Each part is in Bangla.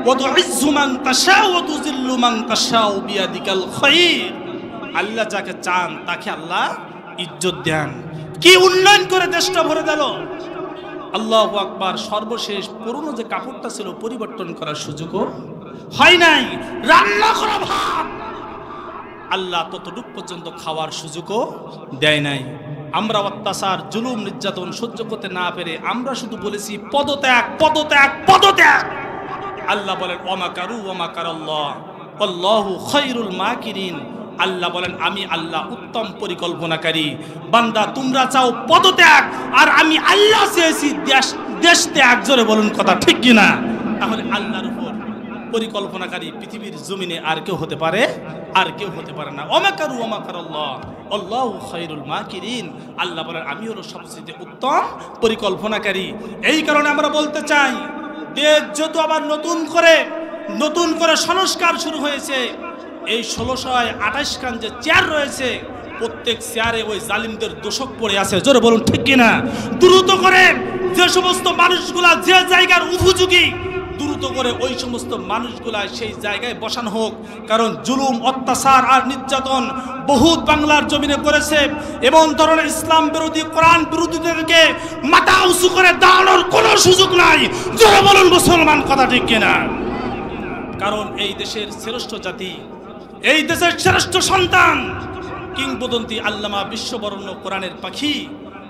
ওয়া তুইজ্জু মান তাশাউ ওয়া তুযিল্লু মান তাশাউ বিয়াদিকাল খায়র। আল্লাহ যাকে চান তাকে আল্লাহ ইজ্জত দেন। কি উন্নয়ন করে দেশটা ভরে দিল। আল্লাহু আকবার। সর্বশেষ পুরনো যে কাপড়টা ছিল পরিবর্তন করার সুযোগও হয় নাই। রান্না করা ভাত আল্লাহ ততটুক পর্যন্ত খাওয়ার সুযোগও দেয় নাই। আমরা অত্যাচার জুলুম নির্যাতন সহ্য করতে না পেরে আমরা শুধু বলেছি পদত্যাগ পদত্যাগ পদত্যাগ। আল্লাহ বলেন ওয়ামাকারু ওয়ামাকারাল্লাহ আল্লাহু খায়রুল মাকিরিন। আল্লাহ বলেন আমি আল্লাহ উত্তম পরিকল্পনাকারী। বান্দা তোমরা চাও পদত্যাগ আর আমি আল্লাহ চেয়েছি দেশ ত্যাগ। জোরে বলুন কথা ঠিক কিনা? তাহলে আল্লাহর উপর পরিকল্পনাকারী পৃথিবীর জমিনে আর কেউ হতে পারে? আর কেউ হতে পারে না। ওয়ামাকারু ওয়ামাকারাল্লাহ আল্লাহু খায়রুল মাকিরিন। আল্লাহ বলেন আমি হলো সবচেয়ে উত্তম পরিকল্পনাকারী। এই কারণে আমরা বলতে চাই দেশ যত আবার নতুন করে সংস্কার শুরু হয়েছে। এই 1628 খান যে চেয়ার রয়েছে প্রত্যেক চেয়ারে ওই জালিমদের দোষক পড়ে আছে। জোরে বলুন ঠিক কিনা? দ্রুত করে যে সমস্ত মানুষগুলা যে জায়গার উপযোগী দ্রুত করে ওই সমস্ত মানুষগুলা সেই জায়গায় বসানো হোক। কারণ জুলুম অত্যাচার আর নির্যাতন বহুত বাংলার জমিনে করেছে। এবং ধরনের ইসলাম বিরোধী কোরআন বিরোধীদেরকে মাথা উঁচু করে দাঁড়ানোর কোনো সুযোগ নাই। জোরে বলুন মুসলমান কথা ঠিক কিনা? কারণ এই দেশের শ্রেষ্ঠ জাতি, এই দেশের শ্রেষ্ঠ সন্তান কিংবদন্তি আল্লামা বিশ্ববরণ্য কোরআনের পাখি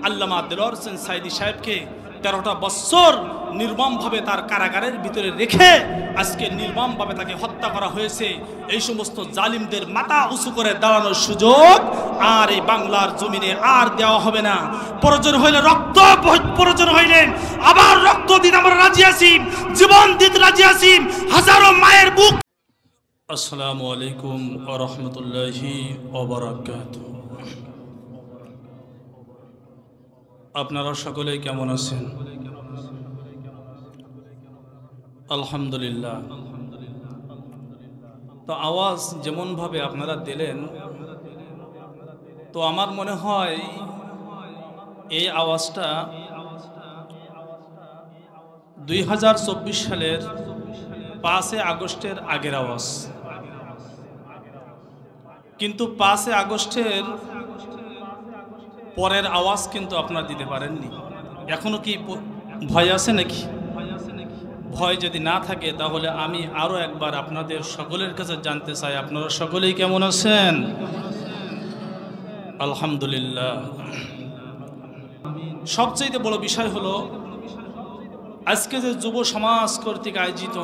আল্লামা দেলোয়ার হোসেন সাইদি সাহেবকে 13টা বছর নির্মমভাবে তার কারাগারের ভিতরে রেখে আজকে নির্মমভাবে তাকে হত্যা করা হয়েছে। এই সমস্ত জালিমদের মাথা উঁচু করে দাঁড়ানোর সুযোগ আর এই বাংলার জমিনে আর দেওয়া হবে না। প্রয়োজন হইলে রক্ত, প্রয়োজন হইলে আবার রক্ত দিতে আমরা রাজি আছি, জীবন দিতে রাজি আছি। হাজারো মায়ের বুক। আসসালামু আলাইকুম ওয়া রাহমাতুল্লাহি ওয়া বারাকাতুহু। আপনারা সকলেই কেমন আছেন? আলহামদুলিল্লাহ। তো আওয়াজ যেমন ভাবে আপনারা দিলেন, তো আমার মনে হয় এই আওয়াজটা 2024 সালের 5 আগস্টের আগের আওয়াজ। কিন্তু 5 আগস্টের পরের আওয়াজ কিন্তু আপনারা দিতে পারেননি। এখনো কি ভয় আছে নাকি? ভয় যদি না থাকে তাহলে আমি আরো একবার আপনাদের সকলের কাছে জানতে চাই আপনারা সকলেই কেমন আছেন? আলহামদুলিল্লাহ। সবচেয়ে বড় বিষয় হলো আজকে যে যুব সমাজ কর্তৃক আয়োজিত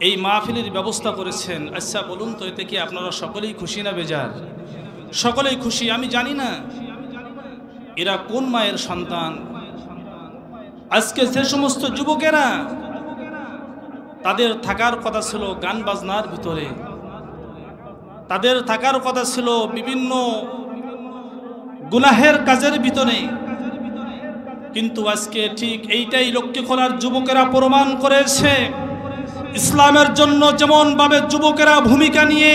এই মাহফিলের ব্যবস্থা করেছেন। আচ্ছা বলুন তো, এতে কি আপনারা সকলেই খুশি না বেজার? সকলেই খুশি। আমি জানি না এরা কোন মায়ের সন্তান। আজকে যে সমস্ত যুবকেরা তাদের থাকার কথা ছিল গান বাজনার ভিতরে, তাদের থাকার কথা ছিল বিভিন্ন গুনাহের কাজের ভিতরে, কিন্তু আজকে ঠিক এইটাই লক্ষ্য করার যুবকেরা প্রমাণ করেছে ইসলামের জন্য যেমন ভাবে যুবকেরা ভূমিকা নিয়ে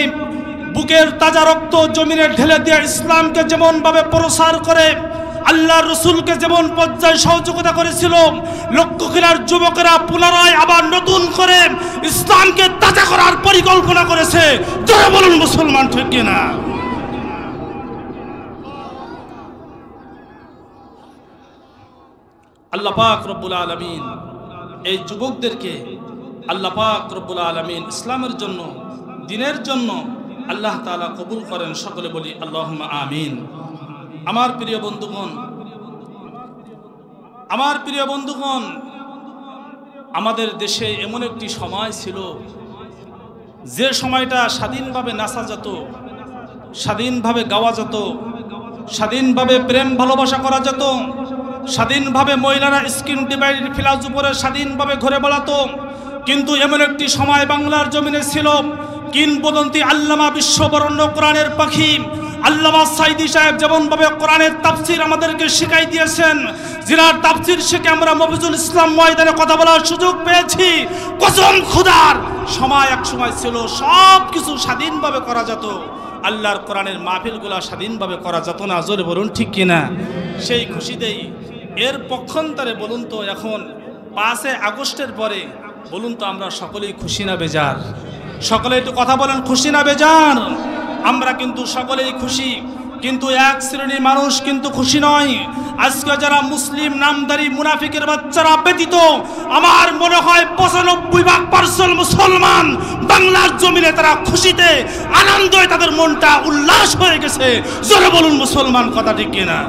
বুকের তাজা রক্ত জমিনে ঢেলে দিয়ে ইসলামকে যেমন ভাবে প্রসার করে আল্লাহর রাসূলকে যেমন পর্যায়ে সহযোগিতা করেছিল, লক্ষ্য করার যুবকেরা পুনরায় আবার নতুন করে ইসলামকে তাজা করার পরিকল্পনা করেছে। জোরে বলুন মুসলমান ঠিক কিনা? আল্লাহ পাক রব্বুল আলামিন এই যুবকদেরকে আল্লাহ পাক রব্বুল আলামিন ইসলামের জন্য, দ্বীনের জন্য আল্লাহ তাআলা কবুল করেন। সকলে বলি আল্লাহুম্মা আমিন। আমার প্রিয় বন্ধুগণ, আমাদের দেশে এমন একটি সময় ছিল যে সময়টা স্বাধীনভাবে নাচা যেত, স্বাধীনভাবে গাওয়া যেত, স্বাধীনভাবে প্রেম ভালোবাসা করা যেত, স্বাধীনভাবে মহিলারা স্ক্রিন ডিভাইডের ফ্ল্যাশ উপরে স্বাধীনভাবে ঘুরে বেড়াতো। কিন্তু এমন একটি সময় বাংলার জমিনে ছিল কিংবদন্তি আল্লামা বিশ্ববরণ্য কোরআনের পাখি আল্লামা সাইদি সাহেব যেমনভাবে কোরআনের তাফসীর আমাদেরকে শিখাই দিয়েছেন, যিনার তাফসীর শিখে আমরা মফিজুল ইসলাম ময়দানে কথা বলার সুযোগ পেয়েছি। কসম খোদার সময় এক সময় ছিল সব কিছু স্বাধীনভাবে করা যেত, আল্লাহর কোরআনের মাহফিলগুলো স্বাধীনভাবে করা যেত না। জোরে বলুন ঠিক কিনা? সেই খুশিতেই এর পক্ষান্তরে বলুন তো এখন 5 আগস্টের পরে বলুন তো আমরা সকলেই খুশি না বেজার? সকলে একটু কথা বলেন, খুশি না বেজার? আমরা কিন্তু সকলেই খুশি, কিন্তু এক শ্রেণীর মানুষ কিন্তু খুশি নয়। আজকে যারা মুসলিম নামধারী মুনাফিকের বাচ্চারা ব্যতীত আমার মনে হয় 95% মুসলমান বাংলার জমিনে তারা খুশিতে আনন্দে তাদের মনটা উল্লাস হয়ে গেছে। জোরে বলুন মুসলমান, কথা ঠিক কিনা?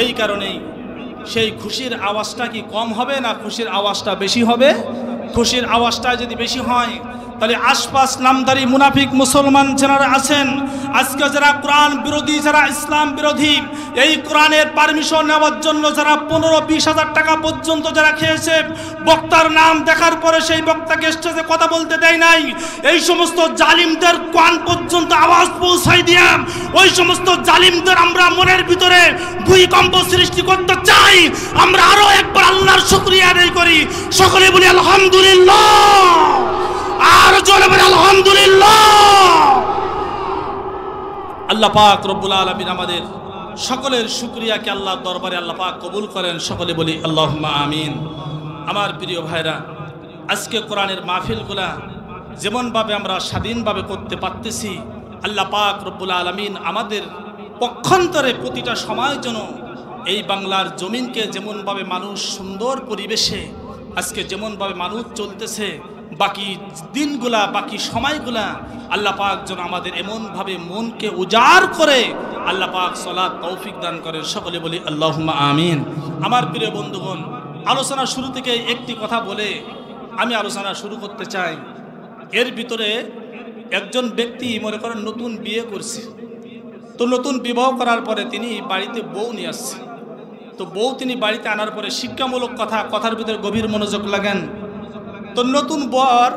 এই কারণেই সেই খুশির আওয়াজটা কি কম হবে না খুশির আওয়াজটা বেশি হবে? খুশির আওয়াজটা যদি বেশি হয় তাহলে আশপাশ নামধারী মুনাফিক মুসলমান যারা আছেন, আজকে যারা কোরআন বিরোধী, যারা ইসলাম বিরোধী, এই কোরআনের পারমিশন নেওয়ার জন্য যারা 15-20 হাজার টাকা পর্যন্ত যারা খেয়েছে, বক্তার নাম দেখার পরে সেই বক্তাকে স্টেজে কথা বলতে দেয় নাই, এই সমস্ত জালিমদের কান পর্যন্ত আওয়াজ পৌঁছাই দিয়ে ওই সমস্ত জালিমদের আমরা মনের ভিতরে ভূমিকম্প সৃষ্টি করতে চাই। আমরা আরো একবার আল্লাহর শুকরিয়া আদায় করি, সকলে বলি আলহামদুলিল্লাহ, আর জোরে বলি আলহামদুলিল্লাহ। আল্লাহ পাক রব্বুল আলামিন আমাদের সকলের শুকরিয়াকে আল্লাহর দরবারে আল্লাহ পাক কবুল করেন, সকলে বলি আল্লাহুম্মা আমিন। আমার প্রিয় ভাইরা, আজকে কোরআনের মাহফিলগুলা যেমনভাবে আমরা স্বাধীনভাবে করতে পারতেছি, আল্লাহ পাক রব্বুল আলামিন আমাদের পক্ষান্তরে প্রতিটা সময় যেন এই বাংলার জমিনকে যেমনভাবে মানুষ সুন্দর পরিবেশে আজকে যেমনভাবে মানুষ চলতেছে, বাকি দিনগুলা বাকি সময়গুলা আল্লাহ পাক যেন আমাদের এমনভাবে মনকে উজাড় করে আল্লাহ পাক সলাত তৌফিক দান করেন, সকলে বলি আল্লাহুম্মা আমিন। আমার প্রিয় বন্ধুগণ, আলোচনা শুরু থেকে একটি কথা বলে আমি আলোচনা শুরু করতে চাই। এর ভিতরে একজন ব্যক্তি মনে করেন নতুন বিয়ে করছে, তো নতুন বিবাহ করার পরে তিনি বাড়িতে বউ নিয়ে আসছে। তো বউ তিনি বাড়িতে আনার পরে শিক্ষামূলক কথার ভিতরে গভীর মনোযোগ লাগেন। তো নতুন বর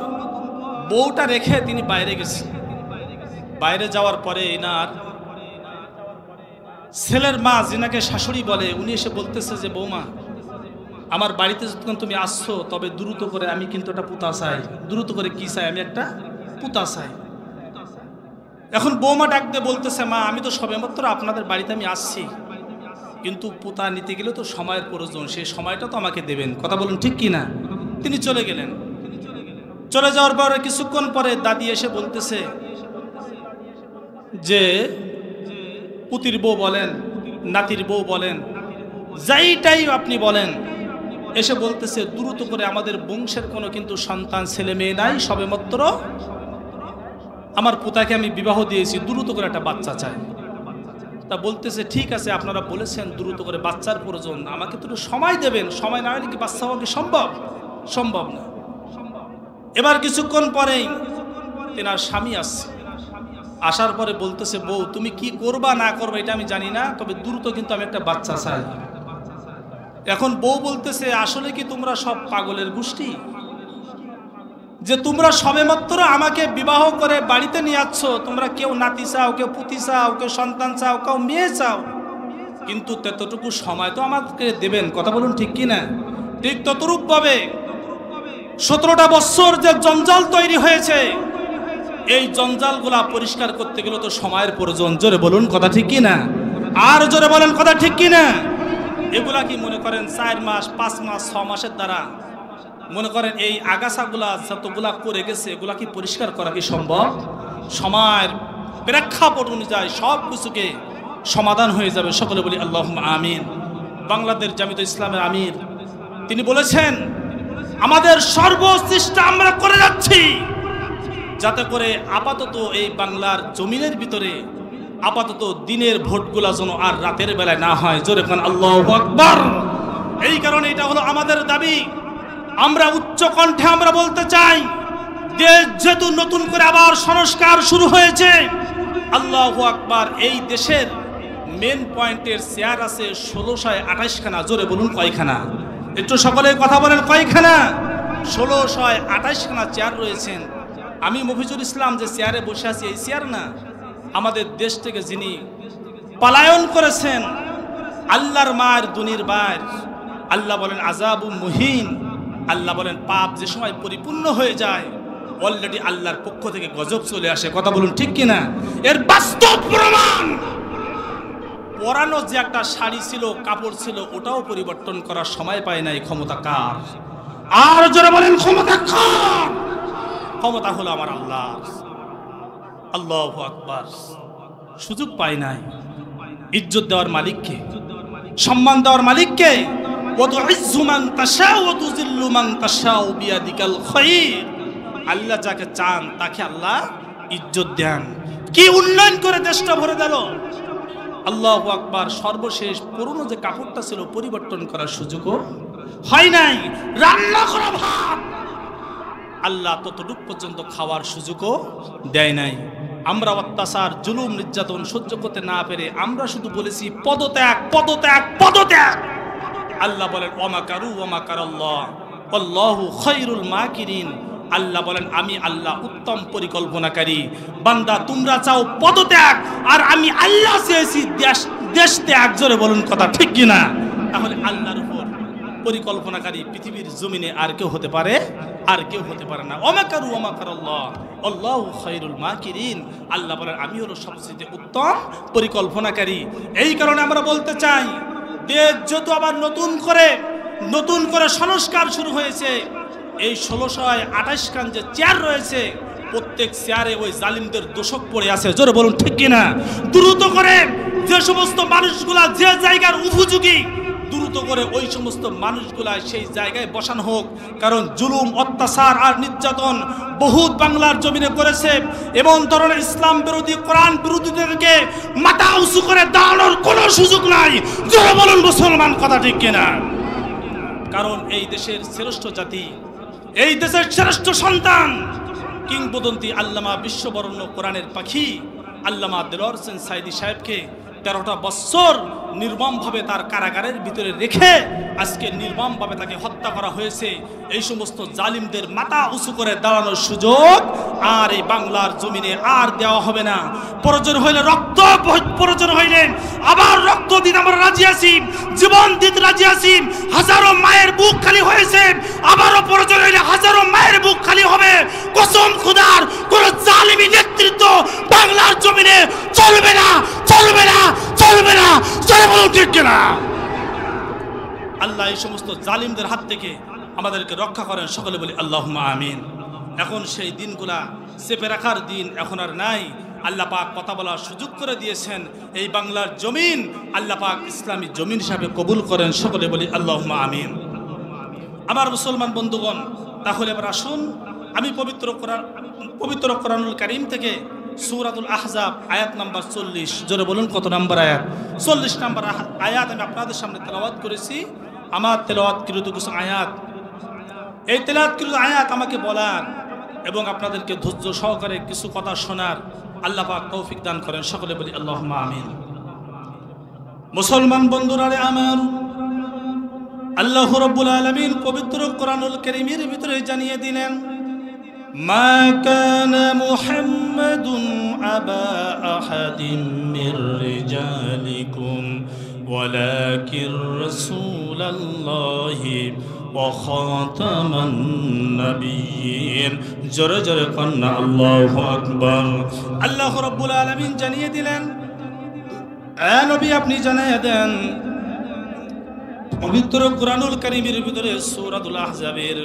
বউটা রেখে তিনি বাইরে গেছে। বাইরে যাওয়ার পরে এনার ছেলের মা, যিনাকে শাশুড়ি বলে, উনি এসে বলতেছে যে বৌমা, আমার বাড়িতে যতক্ষণ তুমি আসছো তবে দ্রুত করে আমি কিন্তু একটা পুতা চাই। দ্রুত করে কি চাই? আমি একটা পুতা চাই। এখন বৌমা ডাক দিয়ে বলতেছে, মা আমি তো সবেমাত্র আপনাদের বাড়িতে আমি আসছি, কিন্তু পুতা নিতে গেলে তো সময়ের প্রয়োজন, সেই সময়টা তো আমাকে দেবেন। কথা বলুন ঠিক কি না? তিনি চলে গেলেন। চলে যাওয়ার পরে কিছুক্ষণ পরে দাদি এসে বলতেছে যে পুতির বউ বলেন, নাতির বউ বলেন, যাইটাই আপনি বলেন, এসে বলতেছে দ্রুত করে আমাদের বংশের কোনো কিন্তু সন্তান ছেলে মেয়ে নাই, সবেমাত্র আমার পুতাকে আমি বিবাহ দিয়েছি, দ্রুত করে একটা বাচ্চা চাই। তা বলতেছে ঠিক আছে, আপনারা বলেছেন দ্রুত করে বাচ্চার প্রয়োজন, আমাকে তো একটু সময় দেবেন, সময় না হলে কি বাচ্চা হওয়া কি সম্ভব? সম্ভব না। এবার কিছুক্ষণ পরেই তেনার স্বামী আসছে। আসার পরে বলতেছে, বউ তুমি কি করবা না করবা এটা আমি জানি না, তবে দ্রুত কিন্তু আমি একটা বাচ্চা চাই। এখন বউ বলতেছে, আসলে কি তোমরা সব পাগলের গোষ্ঠী, যে তোমরা সবেমাত্র আমাকে বিবাহ করে বাড়িতে নিয়ে আসছ, তোমরা কেউ নাতি চাও, কেউ পুতি চাও, কেউ সন্তান চাও, কেউ মেয়ে চাও, কিন্তু ততটুকু সময় তো আমাকে দেবেন। কথা বলুন ঠিক কি না? ঠিক ততরূপ ভাবে 17টা বছর যে জঞ্জাল তৈরি হয়েছে, এই জঞ্জালগুলা পরিষ্কার করতে গেলে তো সময়ের প্রয়োজন। জোরে বলুন কথা ঠিক কি না? আর জোরে বলেন কথা ঠিক কি না? এগুলা কি মনে করেন 4 মাস 5 মাস 6 মাসের দ্বারা মনে করেন এই আগাছাগুলা যতগুলা করে গেছে এগুলা কি পরিষ্কার করা কি সম্ভব? সময়ের প্রেক্ষাপট অনুযায়ী সব কিছুকে সমাধান হয়ে যাবে। সকলে বলি আল্লাহুম্মা আমিন। বাংলাদেশ জামিয়াত ইসলামের আমির তিনি বলেছেন, আমাদের সর্বচেষ্টা আমরা করে যাচ্ছি যাতে করে আপাতত এই বাংলার জমিনের ভিতরে আপাতত দিনের ভোটগুলা যেন আর রাতের বেলায় না হয়। জোরে বলেন আল্লাহু আকবার। এই কারণে এটা হলো আমাদের দাবি। আমরা উচ্চ কণ্ঠে আমরা বলতে চাই, দেশ যেহেতু নতুন করে আবার সংস্কার শুরু হয়েছে, আল্লাহু আকবার, এই দেশের মেন পয়েন্টের চেয়ার আছে 1628 খানা। জোরে বলুন কয়খানা? একটু সকলে কথা বলেন কয়খানা? 1628 খানা চেয়ার রয়েছেন। আমি মফিজুল ইসলাম যে চেয়ারে বসে আছি, এই চেয়ার না, আমাদের দেশ থেকে যিনি পলায়ন করেছেন, আল্লাহর মায়ের দুনির বাইর, আল্লাহ বলেন আযাবু মুহিন, আল্লাহ বলেন পাপ যে সময় পরিপূর্ণ হয়ে যায় অলরেডি আল্লাহর পক্ষ থেকে গজব চলে আসে। কথা বলুন ঠিক কিনা? এর বাস্তব প্রমাণ। পরানো যে একটা শাড়ি ছিল, কাপড় ছিল, ওটাও পরিবর্তন করার সময় পায় নাই। ক্ষমতা কার? আর যারা বলেন ক্ষমতা রাখার ক্ষমতা হলো আমার আল্লাহ। আল্লাহু আকবার। সুযোগ পাই নাই। ইজ্জত দেওয়ার মালিককে, সম্মান দেওয়ার মালিককে। ওয়াতুইজ্জু মান তাশাউ ওয়া তুযিল্লু মান তাশাউ বিয়াদিকাল খায়র। আল্লাহ যাকে চান তাকে আল্লাহ ইজ্জত দেন। কি উন্নয়ন করে দেশটা ভরে দিল। আল্লাহু আকবার। সর্বশেষ পুরনো যে কাপড়টা ছিল পরিবর্তন করার সুযোগও হয় নাই। রান্না করা ভাত আল্লাহ ততটুক পর্যন্ত খাওয়ার সুযোগও দেয় নাই। আমরা অত্যাচার, জুলুম, নির্যাতন সহ্য করতে না পেরে আমরা শুধু বলেছি পদত্যাগ, পদত্যাগ, পদত্যাগ। আল্লাহ বলেন ওয়ামাকারু ওয়ামাকারাল্লাহ আল্লাহু খায়রুল মাকিরিন। আল্লাহ বলেন আমি আল্লাহ উত্তম পরিকল্পনাকারী। বান্দা তোমরা চাও পদত্যাগ, আর আমি আল্লাহ চেয়েছি দেশ ত্যাগ। জোরে বলুন কথা ঠিক কিনা? তাহলে আল্লাহর উপর পরিকল্পনাকারী পৃথিবীর জমিনে আর কেউ হতে পারে? আর কেউ হতে পারে না। ওয়ামাকারু ওয়ামাকারাল্লাহ আল্লাহু খায়রুল মাকিরিন। আল্লাহ বলেন আমি হলো সবচেয়ে উত্তম পরিকল্পনাকারী। এই কারণে আমরা বলতে চাই দেশ যত আবার নতুন করে সংস্কার শুরু হয়েছে, এই 1628 খান যে চেয়ার রয়েছে প্রত্যেক চেয়ারে ওই জালিমদের দোষক পড়ে আছে। জোরে বলুন ঠিক কিনা? দ্রুত করে যে সমস্ত মানুষগুলা যে জায়গার উপযোগী, দ্রুত করে ওই সমস্ত মানুষগুলা সেই জায়গায় বসানো হোক। কারণ জুলুম, অত্যাচার আর নির্যাতন বহুত বাংলার জমিনে করেছে। এমন ধরনের ইসলাম বিরোধী, কোরআন বিরোধীদেরকে মাথা উঁচু করে দাঁড়ানোর কোনো সুযোগ নাই। জোরে বলুন মুসলমান কথা ঠিক কিনা? কারণ এই দেশের শ্রেষ্ঠ জাতি, এই দেশের শ্রেষ্ঠ সন্তান, কিংবদন্তি আল্লামা বিশ্ববরণ্য কোরআনের পাখি আল্লামা দেলোয়ার হোসেন সাইদি সাহেবকে 13টা বছর নির্মমভাবে তার কারাগারের ভিতরে রেখে আজকে নির্মমভাবে তাকে হত্যা করা হয়েছে। এই সমস্ত জালিমদের মাথা উঁচু করে দাঁড়ানোর সুযোগ আর এই বাংলার জমিনে আর দেওয়া হবে না। প্রয়োজন হইলে রক্ত, প্রয়োজন হইলে আবার রক্ত দিতে আমরা রাজি আছি, জীবন দিতে রাজি আছি। হাজারো মায়ের বুক খালি হয়েছে, আবারও প্রয়োজন হইলে হাজারো মায়ের বুক খালি হবে। কসম খোদার, কোন জালিমি নেতৃত্ব বাংলার জমিনে চলবে না, চলবে না, চলবে না। চলে বলুন ঠিক কিনা? আল্লাহ এই সমস্ত জালিমদের হাত থেকে আমাদেরকে রক্ষা করেন। সকলে বলি আল্লাহুম্মা আমিন। এখন সেই দিনগুলা চেপে রাখার দিন এখন আর নাই। আল্লাহ পাক কথা বলার সুযোগ করে দিয়েছেন। এই বাংলার জমিন আল্লাহ পাক ইসলামী জমিন হিসাবে কবুল করেন। সকলে বলি আল্লাহুম্মা আমিন। আমার মুসলমান বন্ধুগণ, তাহলে এবার আসুন আমি পবিত্র কোরআনুল কারীম থেকে সূরাতুল আহজাব আয়াত নাম্বার 40, জোরে বলুন কত নাম্বার আয়াত? 40 নাম্বার আয়াত আমি আপনাদের সামনে তেলাওয়াত করেছি। আমার তেলাওয়াতকৃত কিছু আয়াত, এই তেলাওয়াতকৃত আয়াত আমাকে বলার এবং আপনাদেরকে ধৈর্য সহকারে কিছু কথা শোনার আল্লাহ পাক তৌফিক দান করেন। সকলে বলি আল্লাহুম্মা আমিন। মুসলমান বন্ধুরা আমার, আল্লাহ রাব্বুল আলামিন পবিত্র কোরআনুল কারীমের ভিতরে জানিয়ে দিলেন, মা কানা মুহাম্মাদুন আবা আহাদিম মির রিজালিকুম ওয়ালাকিন রাসূলুল্লাহি ওয়া খাতামান নাবিয়্যিন। জোরে জোরে কন্না আল্লাহু আকবার। আল্লাহ রাব্বুল আলামিন জানিয়ে দিলেন, এ নবী আপনি জানিয়ে দেন পবিত্র কোরআনুল কারীমের ভিতরে সূরাতুল আহজাবের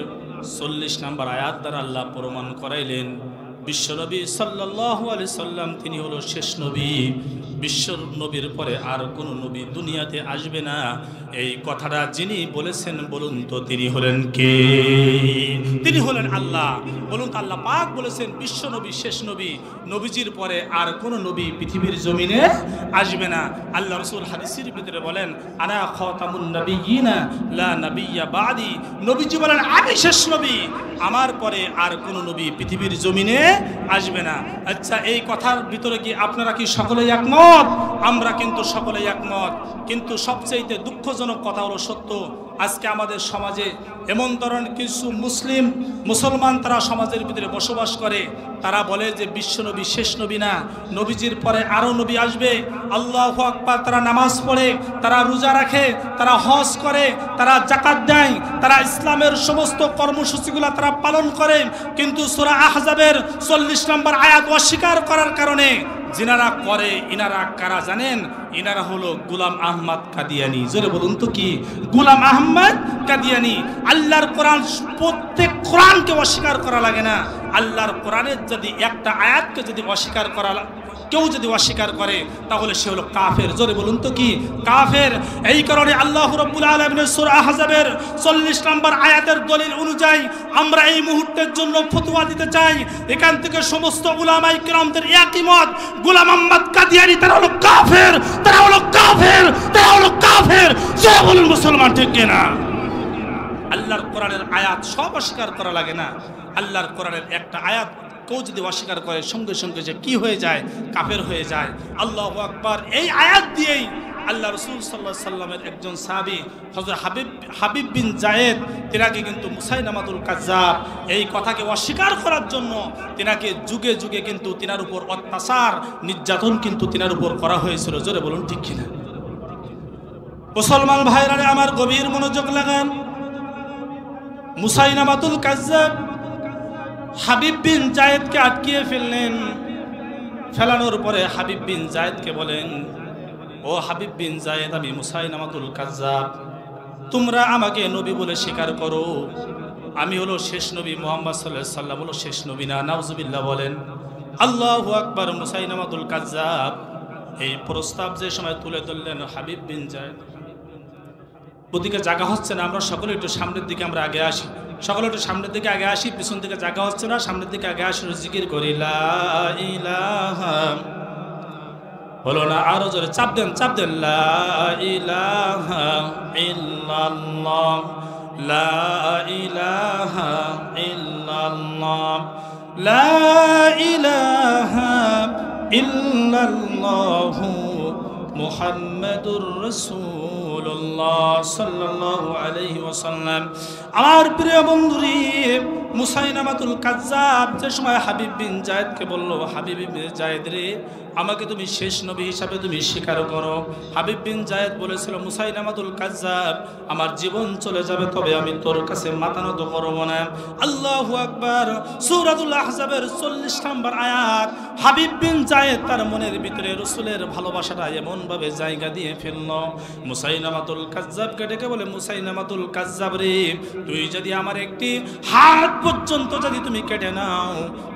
40 নম্বর আয়াত দ্বারা আল্লাহ প্রমাণ করাইলেন বিশ্বনবী সাল্লাল্লাহু আলাইহি সাল্লাম তিনি হলো শেষ নবী। বিশ্ব নবীর পরে আর কোন নবী দুনিয়াতে আসবে না। এই কথাটা যিনি বলেছেন বলুন তো তিনি হলেন কে? তিনি হলেন আল্লাহ। বলুন তো আল্লাহ পাক বলেছেন বিশ্ব নবী শেষ নবী, নবীজির পরে আর কোন নবী পৃথিবীর জমিনে আসবে না। আল্লাহ রাসূল হাদিসের ভিতরে বলেন, আনা খাতামুন নাবিয়্যিনা লা নাবিয়্যা বাদি। নবীজি বলেন আমি শেষ নবী, আমার পরে আর কোন নবী পৃথিবীর জমিনে আসবে না। আচ্ছা, এই কথার ভিতরে কি আপনারা কি সকলেই একমত? আমরা কিন্তু সকলেই একমত। কিন্তু সবচেয়ে দুঃখজনক কথা হলো সত্য, আজকে আমাদের সমাজে এমন ধরনের কিছু মুসলমান তারা সমাজের ভিতরে বসবাস করে। তারা বলে যে বিশ্বনবী শেষ নবী না, নবীজির পরে আরও নবী আসবে। আল্লাহু আকবার। তারা নামাজ পড়ে, তারা রোজা রাখে, তারা হজ করে, তারা যাকাত দেয়, তারা ইসলামের সমস্ত কর্মসূচিগুলো তারা পালন করে। কিন্তু সূরা আহজাবের 40 নম্বর আয়াত অস্বীকার করার কারণে যিনারা করে ইনারা কারা জানেন? ইনারা হলো গোলাম আহমদ কাদিয়ানি। জোরে বলুন তো কি? গোলাম আহমদ কাদিয়ানি। আল্লাহর কোরআন, প্রত্যেক কোরআনকে অস্বীকার করা লাগে না। আল্লাহর কোরআনের যদি একটা আয়াতকে যদি অস্বীকার করা, কেউ যদি অস্বীকার করে তাহলে সে হলো কাফের। জোরে বলুন তো কি? কাফের। এই কারণে আল্লাহ রাব্বুল আলামিনের সূরা আহজাবের 40 নম্বর আয়াতের দলিল অনুযায়ী আমরা এই মুহূর্তের জন্য ফতোয়া দিতে চাই। এখান থেকে সমস্ত উলামায়ে কিরামদের একই মত, গোলাম আহমদ কাদিয়ানি তারা হলো কাফের, তারা হলো কাফের, তারা হলো কাফের। জোরে বলুন মুসলমান, ঠিক কিনা? আল্লাহর কোরআনের আয়াত সব অস্বীকার করা লাগে না। আল্লাহর কোরআনের একটা আয়াত কেউ যদি অস্বীকার করে সঙ্গে সঙ্গে যে কি হয়ে যায়, কাফের হয়ে যায়। আল্লাহু আকবার। এই আয়াত দিয়েই আল্লাহ রাসূল সাল্লাল্লাহু আলাইহি সাল্লামের একজন সাহাবী হযরত হাবিব বিন যায়েদ, তিনাকে কিন্তু মুসাইলামাতুল কাজ্জাব এই কথাকে অস্বীকার করার জন্য তিনাকে যুগে যুগে কিন্তু তিনার উপর অত্যাচার নির্যাতন কিন্তু তিনার উপর করা হয়েছিল। জোরে বলুন ঠিক কিনা? মুসলমান ভাইরা আমার গভীর মনোযোগ লাগান। মুসাইলামাতুল কাজ্জাব হাবিব বিন যায়েদকে আটকিয়ে ফেললেন। ফেলানোর পরে হাবিব বিন যায়েদকে বলেন, ও হাবিব বিন যায়েদ, আমি মুসাইলামাতুল কাজ্জাব, তোমরা আমাকে নবী বলে স্বীকার করো, আমি হলো শেষ নবী, মুহাম্মদ সাল্লাল্লাহু আলাইহি সাল্লাম হলো শেষ নবী না? নাউজুবিল্লাহ বলেন। আল্লাহু আকবার। মুসাইলামাতুল কাজ্জাব এই প্রস্তাব যে সময় তুলে ধরলেন হাবিব বিন যায়েদ, ওদিকে জায়গা হচ্ছে না, আমরা সকলে একটু সামনের দিকে আমরা আগে আসি, সকলে একটু সামনের দিকে আগে আসি, পিছন দিকে জায়গা হচ্ছে না, সামনের দিকে আগে আসি, জিকির করি লা ইলাহা, হলো না? আরো জোরে চাপ দেন, চাপ দেন। লা ইলাহা ইল্লাল্লাহ, লা ইলাহা ইল্লাল্লাহ, লা ইলাহা ইল্লাল্লাহ মুহাম্মাদুর রাসূলুল্লাহ সাল্লাল্লাহু আলাইহি ওয়াসাল্লাম। আমার প্রিয় বন্ধুরে, মুসাইলামাতুল কাজ্জাব যে সময় হাবিব বিন যায়েদকে বলল, হাবিব বিন যায়েদ রে, আমাকে তুমি শেষ নবী হিসাবে তুমি স্বীকার করো। হাবিব বিন যায়েদ বলেছিল, মুসাইলামাতুল কাজ্জাব, আমার জীবন চলে যাবে তবে আমি তোর কাছে মাথা নত করব না। আল্লাহু আকবার। সূরাতুল আহজাবের 40 নম্বর আয়াত। হাবিব বিন যায়েদ তার মনের ভিতরে রাসূলের ভালোবাসাটা এমন ভাবে জায়গা দিয়ে ফেলল। মুসাইলামাতুল কাজ্জাবকে ডেকে বলে, মুসাইলামাতুল কাজ্জাব রে, তুই যদি আমার একটি হাত পর্যন্ত যদি তুমি কেটে নাও,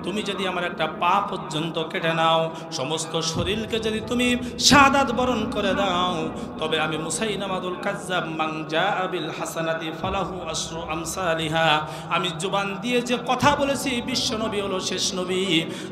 তুমি যদি আমার একটা পা পর্যন্ত কেটে নাও, সমস্ত শরীরকে যদি তুমি শাহাদাত বরণ করে দাও, তবে আমি মুসাইলামাতুল কাজ্জাব মান জাআ বিল হাসানাতি ফালাহু আশরু আমসালিহা, আমি জবান দিয়ে যে কথা বলেছি বিশ্ব নবী হলো শেষ নবী,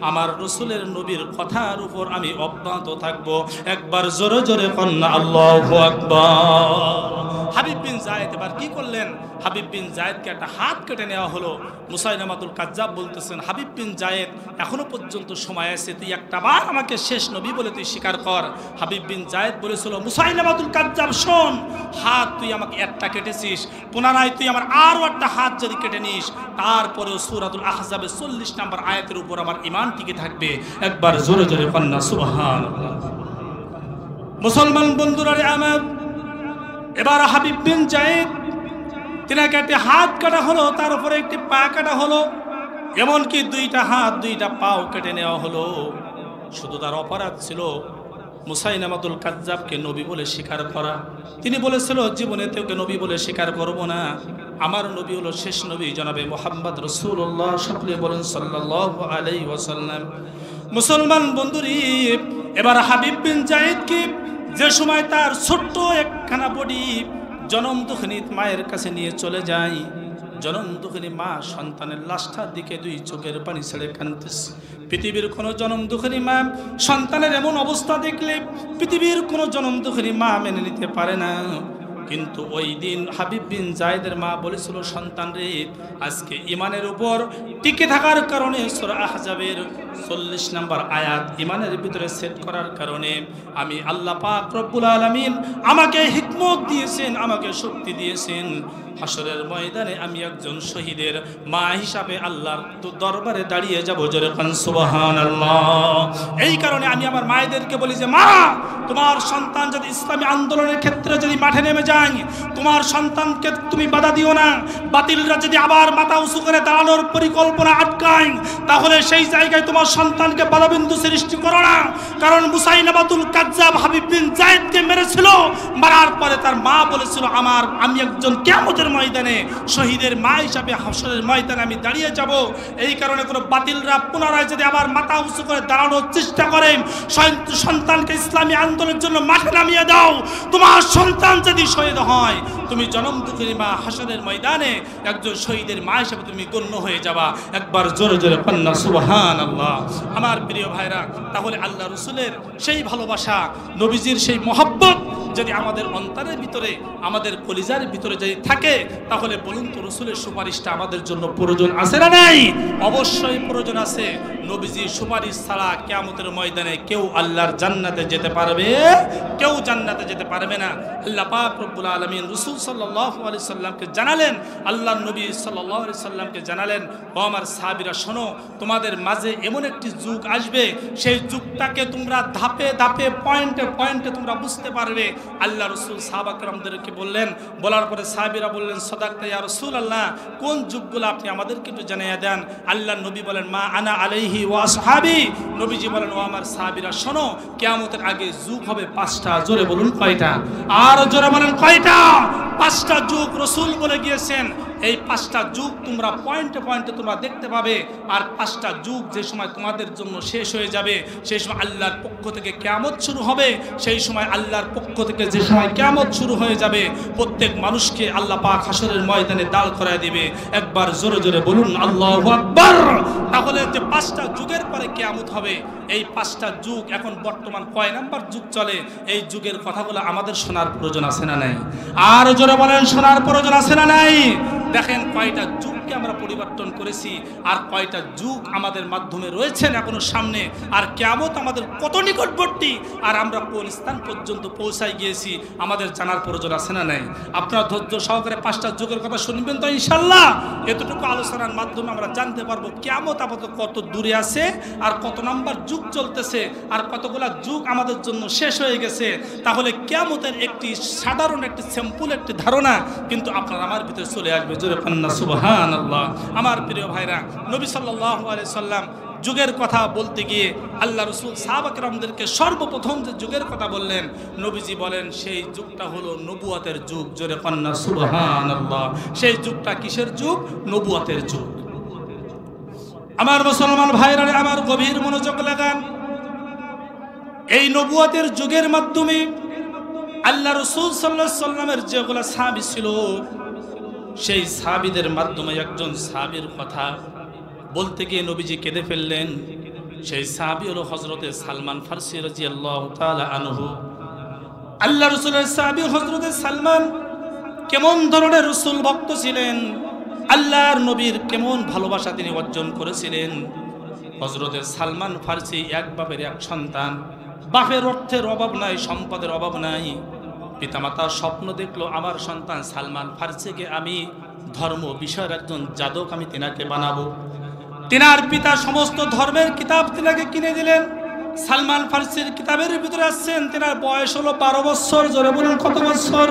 আমার রাসূলের নবীর কথার উপর আমি অব্যাহত থাকব। একবার জোরে জোরে কন্না আল্লাহু আকবার। হাবিব বিন যায়েদ এবার কি করলেন? হাবিব বিন যায়েদকে একটা হাত কেটে নেওয়া হলো। মুসাইলামাতুল কাজ্জাব বলতেছেন, হাবিব বিন যায়েদ, এখনো পর্যন্ত সময় আছে, তুই একটা বার আমাকে শেষ নবী বলে তুই স্বীকার কর। হাবিব বিন যায়েদ বলেছিল, মুসাইলামাতুল কাজ্জাব শোন, হাত তুই আমাকে একটা কেটেছিস, পুনরায় তুই আমার আরও একটা হাত যদি কেটে নিস, তারপরেও সূরাতুল আহজাবের 40 নম্বর আয়াতের উপর আমার ঈমান টিকে থাকবে। একবার জোরে জোরে কন্না সুবহানাল্লাহ। মুসলমান বন্ধুরা আমার, এবার হাবিব বিন যায়েদ তিনাকে একটি হাত কাটা হলো, তার উপরে একটি পা কাটা হলো, এমনকি 2টা হাত 2টা পাও কেটে নেওয়া হলো। শুধু তার অপরাধ ছিল মুসাইলামাতুল কাজ্জাবকে নবী বলে স্বীকার করা। তিনি বলেছিল, জীবনে তোকে নবী বলে স্বীকার করব না, আমার নবী হলো শেষ নবী জনাবে মুহাম্মদ রাসূলুল্লাহ, সকলে বলেন সাল্লাল্লাহু আলাইহি ওয়াসাল্লাম। মুসলমান বন্ধুরি, এবার হাবিব বিন যায়েদকে যে সময় তার ছোট্ট একখানা বডি জনম দুঃখিনী মায়ের কাছে নিয়ে চলে যায়, জনম দুঃখিনী মা সন্তানের লাশটার দিকে 2 চোখের পানি ছেড়ে কাঁদতেছে। পৃথিবীর কোনো জনম দুঃখিনী মা সন্তানের এমন অবস্থা দেখলে পৃথিবীর কোনো জনম দুঃখিনী মা মেনে নিতে পারে না। কিন্তু ওই দিন হাবিব বিন যায়েদের মা বলেছিল, সন্তান রে, আজকে ইমানের উপর টিকে থাকার কারণে সূরা আহজাবের 40 নম্বর আয়াত ইমানের ভিতরে সেট করার কারণে আমি আল্লাহ পাক রব্বুল আলামিন আমাকে হিকমত দিয়েছেন, আমাকে শক্তি দিয়েছেন। হাসরের ময়দানে আমি একজন শহীদের মা হিসাবে আল্লাহর দরবারে দাঁড়িয়ে যাব। জোরে কান সুবহানাল্লাহ। এই কারণে আমি আমার মায়েদেরকে বলি যে মা, তোমার সন্তান যদি ইসলামী আন্দোলনের ক্ষেত্রে যদি মাঠে নেমে যায়, তোমার সন্তানকে তুমি বাধা দিও না। বাতিলরা যদি আবার মাথা উঁচু করে দাঁড়ানোর পরিকল্পনা আটকায়, তাহলে সেই জায়গায় তোমার সন্তানকে বাধাবিন্দু সৃষ্টি করো না। কারণ মুসাইলামাতুল কাজ্জাব হাবিব বিন যায়েদকে মেরেছিল, মারার পরে তার মা বলেছিল আমি একজন কিয়ামতের ময়দানে শহীদের মা হিসাবে হাসরের ময়দানে আমি দাঁড়িয়ে যাব। এই কারণে কোনো বাতিলরা পুনরায় যদি আবার মাথা উঁচু করে দাঁড়ানোর চেষ্টা করে, সন্তানকে ইসলামী আন্দোলনের জন্য মাঠে নামিয়ে দাও। তোমার সন্তান যদি শহীদ হয়, তুমি জনম দুঃখিনী মা হাসরের ময়দানে একজন শহীদের মা হিসেবে তুমি গণ্য হয়ে যাবা। একবার জোরে জোরে কন্যা সুবহানাল্লাহ। আমার প্রিয় ভাইরা, তাহলে আল্লাহ রসুলের সেই ভালোবাসা, নবীজির সেই মহব্বত যদি আমাদের অন্তরের ভিতরে, আমাদের কলিজার ভিতরে যদি থাকে, তাহলে বলুন তো রসুলের সুপারিশটা আমাদের জন্য প্রয়োজন আছে না নাই? অবশ্যই প্রয়োজন আছে। নবীজির সুপারিশ ছাড়া কিয়ামতের ময়দানে কেউ আল্লাহর জান্নাতে যেতে পারবে, কেউ জান্নাতে যেতে পারবে না। আল্লাহ পাক রব্বুল আলামিন রাসূল সাল্লাল্লাহু আলাইহি সাল্লামকে জানালেন, আল্লাহর নবী সাল্লাল্লাহু আলাইহি সাল্লামকে জানালেন, ও আমার সাহাবীরা শোনো, তোমাদের মাঝে এমন একটি যুগ আসবে, সেই যুগটাকে তোমরা ধাপে ধাপে পয়েন্টে পয়েন্টে তোমরা বুঝতে পারবে। আল্লাহ রাসূল সাহাবা কেরামদেরকে বললেন, বলার পরে সাহাবীরা বললেন, সাদাকতা ইয়া রাসূলুল্লাহ, কোন যুগগুলো আপনি আমাদেরকে একটু জানিয়ে দেন। আল্লাহর নবী বলেন, মা আনা আলাইহি ওয়া আসহাবি। নবীজি বলেন, ও আমার সাহাবীরা শোনো, কিয়ামতের আগে যুগ হবে 5টা। জোরে বলুন কয়টা? আর জোরে বলেন কয়টা? 5টা যুগ রাসূল বলে গিয়েছেন। এই 5টা যুগ তোমরা পয়েন্টে পয়েন্টে তোমরা দেখতে পাবে। আর 5টা যুগ যে সময় তোমাদের জন্য শেষ হয়ে যাবে, সেই সময় আল্লাহর পক্ষ থেকে কিয়ামত শুরু হবে। সেই সময় আল্লাহর পক্ষ থেকে যে সময় কিয়ামত শুরু হয়ে যাবে, প্রত্যেক মানুষকে আল্লাহ পাক হাসরের ময়দানে দাঁড় করায় দিবে। একবার জোরে জোরে বলুন আল্লাহু আকবার। তাহলে যে 5টা যুগের পরে কিয়ামত হবে, এই 5টা যুগ এখন বর্তমান কয় নাম্বার যুগ চলে, এই যুগের কথাগুলো আমাদের শোনার প্রয়োজন আছে না নাই? আর জোরে বলেন, শোনার প্রয়োজন আছে না নাই? দেখেন কয়টা যুগকে আমরা পরিবর্তন করেছি, আর কয়টা যুগ আমাদের মাধ্যমে রয়েছেন এখনো সামনে, আর কিয়ামত আমাদের কত নিকটবর্তী, আর আমরা কোন স্থান পর্যন্ত পৌঁছাই গিয়েছি, আমাদের জানার প্রয়োজন আছে না নাই? আপনারা ধৈর্য সহকারে 5টা যুগের কথা শুনবেন তো ইনশাল্লাহ। এতটুকু আলোচনার মাধ্যমে আমরা জানতে পারবো কিয়ামত আপাতত কত দূরে আছে, আর কত নাম্বার যুগ চলতেছে, আর কতগুলা যুগ আমাদের জন্য শেষ হয়ে গেছে। তাহলে কিয়ামতের একটি সাধারণ একটি স্যাম্পল, একটি ধারণা কিন্তু আপনার আমার ভিতরে চলে আসবে। জোরে কন্যা সুবহানাল্লাহ। আমার প্রিয় ভাইরা, নবী সাল্লাল্লাহু আলাইহি সাল্লাম যুগের কথা বলতে গিয়ে আল্লাহ রাসূল সাহাবা কেরামদেরকে সর্বপ্রথম যে যুগের কথা বললেন, নবীজি বলেন সেই যুগটা হলো নবুয়তের যুগ। জোরে কন্যা সুবহানাল্লাহ। সেই যুগটা কিসের যুগ? নবুয়তের যুগ। আমার মুসলমান ভাইরা, আমার গভীর মনোযোগ লাগান। এই নবুয়তের যুগের মাধ্যমে আল্লাহ রাসূল সাল্লাল্লাহু আলাইহি সাল্লামের যেগুলো সাহাবী ছিল, সেই সাহাবীদের মাধ্যমে একজন সাহাবীর কথা বলতে গিয়ে নবীজি কেঁদে ফেললেন। সেই সাহাবী হলো হযরতে সালমান ফারসি রাদিয়াল্লাহু তাআলা আনহু। আল্লাহ রাসূলের সাহাবী হযরতে সালমান কেমন ধরনের রাসূল ভক্ত ছিলেন, আল্লাহর নবীর কেমন ভালোবাসা তিনি অর্জন করেছিলেন। হযরতে সালমান ফারসি এক বাপের এক সন্তান, বাপের অর্থের অভাব নাই, সম্পদের অভাব নাই। পিতামাতার স্বপ্ন দেখলো, আমার সন্তান সালমান ফারসিকে আমি ধর্ম বিষয়ের একজন যাদক আমি তেনাকে বানাবো। তেনার পিতা সমস্ত ধর্মের কিতাব তেনাকে কিনে দিলেন। সালমান ফারসির কিতাবের ভিতরে আসছেন তেনার বয়স হলো 12 বছর। জোরে বলুন কত বছর?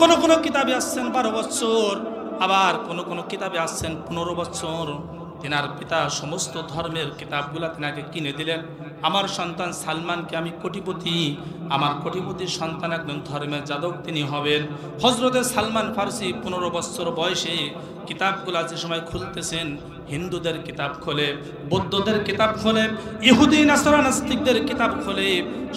কোন কোন কিতাবে আসছেন 12 বছর, আবার কোন কোন কিতাবে আসছেন 15 বছর। তেনার পিতা সমস্ত ধর্মের কিতাবগুলা তেনাকে কিনে দিলেন। আমার সন্তান সালমানকে আমি কোটিপতি, আমার কোটিপতির সন্তান একজন ধর্মের যাদক তিনি হবেন। হযরতে সালমান ফারসি 15 বছর বয়সে কিতাবগুলা যে সময় খুলতেছেন, হিন্দুদের কিতাব খোলে, বৌদ্ধদের কিতাব খোলে, ইহুদি নাসারা নাস্তিকদের কিতাব খোলে,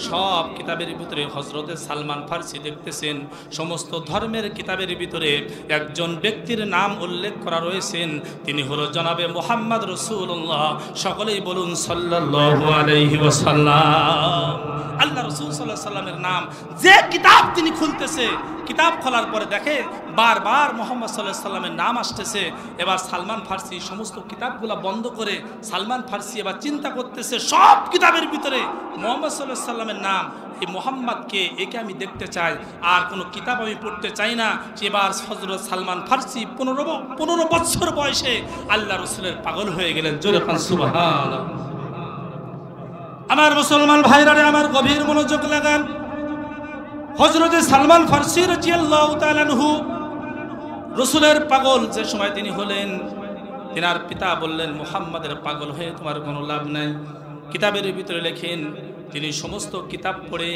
সব কিতাবের ভিতরে হযরতে সালমান ফারসি দেখতেছেন সমস্ত ধর্মের কিতাবের ভিতরে একজন ব্যক্তির নাম উল্লেখ করা রয়েছেন, তিনি হলো জনাবে মুহাম্মদ রাসূলুল্লাহ। সকলেই বলুন সাল্লাল্লাহু আলাইহি ওয়াসাল্লাম। আল্লাহ রাসূল সাল্লাল্লাহু সাল্লাল্লাহু আলাইহি সাল্লামের নাম। যে কিতাব তিনি খুলতেছে, কিতাব খোলার পরে দেখে বারবার মুহাম্মদ সাল্লাল্লাহু আলাইহি সাল্লামের নাম আসতেছে। এবার সালমান ফার্সি সমস্ত কিতাবগুলো বন্ধ করে সালমান ফার্সি এবার চিন্তা করতেছে, সব কিতাবের ভিতরে মুহাম্মদ সাল্লাল্লাহু আলাইহি সাল্লামের নাম, এই মোহাম্মদকে, একে আমি দেখতে চাই, আর কোনো কিতাব আমি পড়তে চাই না। এবার হযরত সালমান ফার্সি 15 বছর বয়সে আল্লাহ রাসূলের পাগল হয়ে গেলেন। জোরে কান সুবহানাল্লাহ। আমার মুসলমান ভাইরা রে, আমার গভীর মনোযোগ লাগান। হযরত সালমান ফার্সি রাদিয়াল্লাহু তাআলা আনহু রাসূলের পাগল যে সময় তিনি হলেন, তিনার পিতা বললেন, মুহাম্মাদের পাগল হয়ে তোমার কোনো লাভ নাই। কিতাবের ভিতরে লেখেন, তিনি সমস্ত কিতাব পড়ে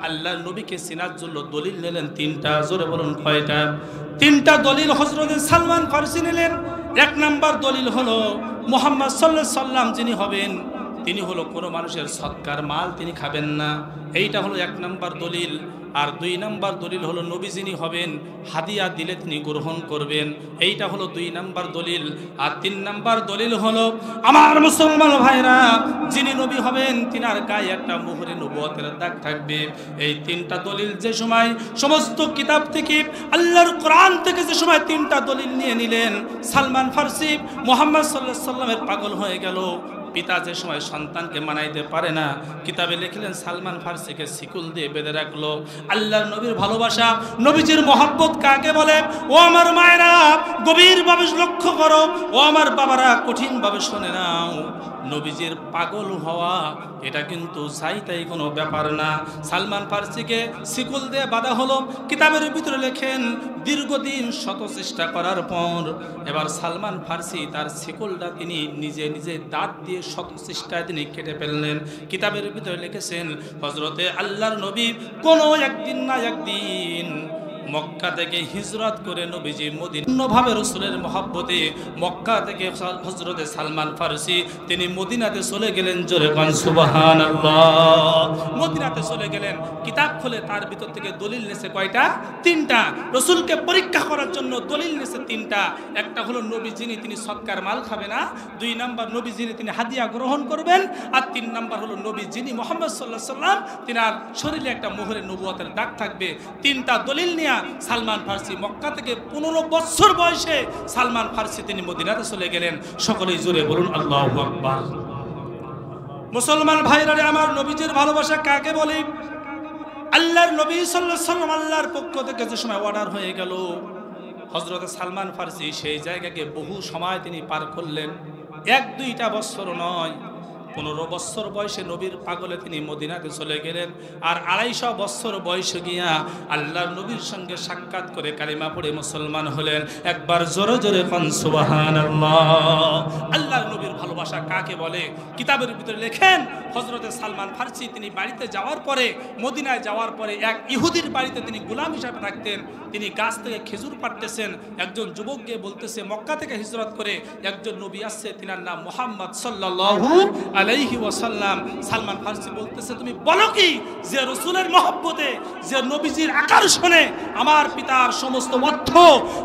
আল্লাহর নবীকে চিনার জন্য দলিল নিলেন 3টা। জোরে বলুন কয়টা? 3টা দলিল হযরত সালমান ফার্সি নিলেন। 1 নাম্বার দলিল হলো মুহাম্মদ সাল্লাল্লাহু আলাইহি সাল্লাম যিনি হবেন, তিনি হলো কোনো মানুষের সৎকার মাল তিনি খাবেন না। এইটা হলো 1 নাম্বার দলিল। আর 2 নাম্বার দলিল হলো নবী যিনি হবেন, হাদিয়া দিলে তিনি গ্রহণ করবেন। এইটা হলো 2 নাম্বার দলিল। আর 3 নাম্বার দলিল হলো, আমার মুসলমান ভাইরা, যিনি নবী হবেন তিনার গায়ে একটা মোহরে নবুয়তের দাগ থাকবে। এই 3টা দলিল যে সময় সমস্ত কিতাব থেকে, আল্লাহর কোরআন থেকে যে সময় 3টা দলিল নিয়ে নিলেন, সালমান ফার্সি মুহাম্মদ সাল্লাল্লাহু আলাইহি সাল্লামের পাগল হয়ে গেল। পিতা যে সময় সন্তানকে মানাইতে পারে না, কিতাবে লিখলেন সালমান ফার্সিকে শিকল দিয়ে বেঁধে রাখলো। আল্লাহর নবীর ভালোবাসা, নবীজির মহব্বত কাকে বলে? ও আমার মায়েরা, গভীরভাবে লক্ষ্য করো। ও আমার বাবারা, কঠিনভাবে শুনে নাও। নবীজির পাগল হওয়া এটা কিন্তু চাইতাই কোনো ব্যাপার না। সালমান ফার্সিকে শিকল দিয়ে বাঁধা হলো। কিতাবের ভিতরে লেখেন, দীর্ঘদিন শত চেষ্টা করার পর এবার সালমান ফার্সি তার শিকলটা তিনি নিজে নিজে দাঁত দিয়ে শত চেষ্টায় তিনি কেটে ফেললেন। কিতাবের ভিতরে লিখেছেন, হযরতে আল্লাহর নবী কোনো একদিন না একদিন মক্কা থেকে হিজরত করে নবীজি মদিনাভাবে রাসূলের মহব্বতে মক্কা থেকে হযরতে সালমান ফার্সি তিনি মদিনাতে চলে গেলেন। জোরে কান সুবহানাল্লাহ। মদিনাতে চলে গেলেন। কিতাব খুলে তার ভিতর থেকে দলিল নেছে কয়টা? 3টা। রাসূলকে পরীক্ষা করার জন্য দলিল নেছে 3টা। একটা হলো নবী যিনি তিনি সৎকার মাল খাবে না। 2 নাম্বার নবী যিনি তিনি হাদিয়া গ্রহণ করবেন। আর 3 নাম্বার হলো নবী যিনি মুহাম্মদ সাল্লাল্লাহু আলাইহি সাল্লাম তিনার শরীরে একটা মোহরে নবুয়তের দাগ থাকবে। 3টা দলিল নিয়ে সালমান ফার্সি মক্কা থেকে 15 বছর বয়সে সালমান ফার্সি তিনি মদিনাতে চলে গেলেন। সকলেই জোরে বলুন আল্লাহু আকবার। মুসলমান ভাইরা, আমার নবীজির ভালোবাসা কাকে বলে? আল্লাহর নবী সাল্লাল্লাহু আলাইহি সাল্লাম আল্লাহর পক্ষ থেকে যে সময় অর্ডার হয়ে গেল, হযরত সালমান ফার্সি সেই জায়গাকে বহু সময় তিনি পার করলেন। 1-2টা বছর নয়, 15 বছর বয়সে নবীর পাগলে তিনি মদিনাতে চলে গেলেন। আর 250 বছর বয়সে গিয়া আল্লাহর নবীর সঙ্গে সাক্ষাৎ করে কালিমা পড়ে মুসলমান হলেন। একবার জোরে জোরে কান সুবহানাল্লাহ। আল্লাহর নবীর ভালোবাসা কাকে বলে? কিতাবের ভিতরে লেখেন, হযরতে সালমান ফার্সি তিনি বাড়িতে যাওয়ার পরে, মদিনায় যাওয়ার পরে এক ইহুদির বাড়িতে তিনি গোলাম হিসাবে থাকতেন। তিনি গাছ থেকে খেজুর পাড়তেছেন। একজন যুবক গিয়ে বলতেছে, মক্কা থেকে হিজরত করে একজন নবী আসছে, তিনার নাম মুহাম্মদ সাল্লাল্লাহু আলাইহি ওয়াসাল্লাম। সালমান ফার্সি বলতেছে, তুমি বলো কি যে রাসূলের মহব্বতে, যে নবীজির আকর্ষণে আমার পিতার সমস্ত অর্থ,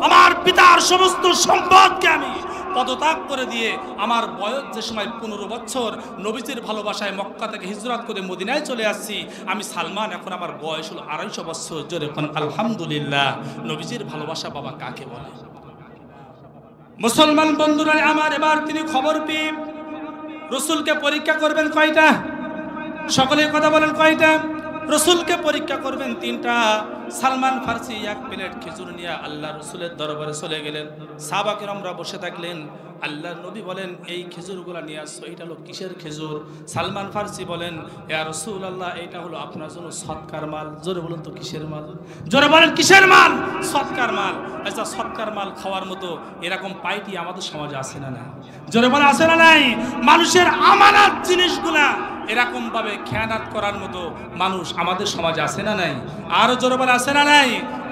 আমার পিতার সমস্ত সম্পদকে আমি পদত্যাগ করে দিয়ে আমার বয়স যে সময় 15 বছর, নবীজির ভালোবাসায় মক্কা থেকে হিজরত করে মদিনায় চলে আসছি। আমি সালমান, এখন আমার বয়স হলো 250 বছর। জোরে এখন আলহামদুলিল্লাহ। নবীজির ভালোবাসা বাবা কাকে বলে? মুসলমান বন্ধুরা আমার, এবার তিনি খবর পেয়ে রাসূলকে পরীক্ষা করবেন কয়টা? সকলে কথা বলেন কয়টা? রাসূলকে পরীক্ষা করবেন 3টা। সালমান ফার্সি 1 প্লেট খেজুর নিয়ে আল্লাহ রাসূলের দরবারে চলে গেলেন। সাহাবা কিরামরা বসে থাকলেন। আল্লাহর নবী বলেন, এই খেজুরগুলা নিয়ে আসছো, এটা হলো কিসের খেজুর? সালমান ফার্সি বলেন, ইয়া রাসূলুল্লাহ, এটা হলো আপনার জন্য সৎকার মাল। জোরে বলুন তো কিসের মাল? জোরে বলেন কিসের মাল? সৎকার মাল। আচ্ছা, সৎকার মাল খাওয়ার মতো এরকম পাইটি আমাদের সমাজে আছে না নাই? জোরে বলে আছে না নাই? মানুষের আমানত জিনিসগুলা এরকম ভাবে খেয়ানাত করার মতো মানুষ আমাদের সমাজে আছে না নাই? আরো জোরে বলে আছে না নাই?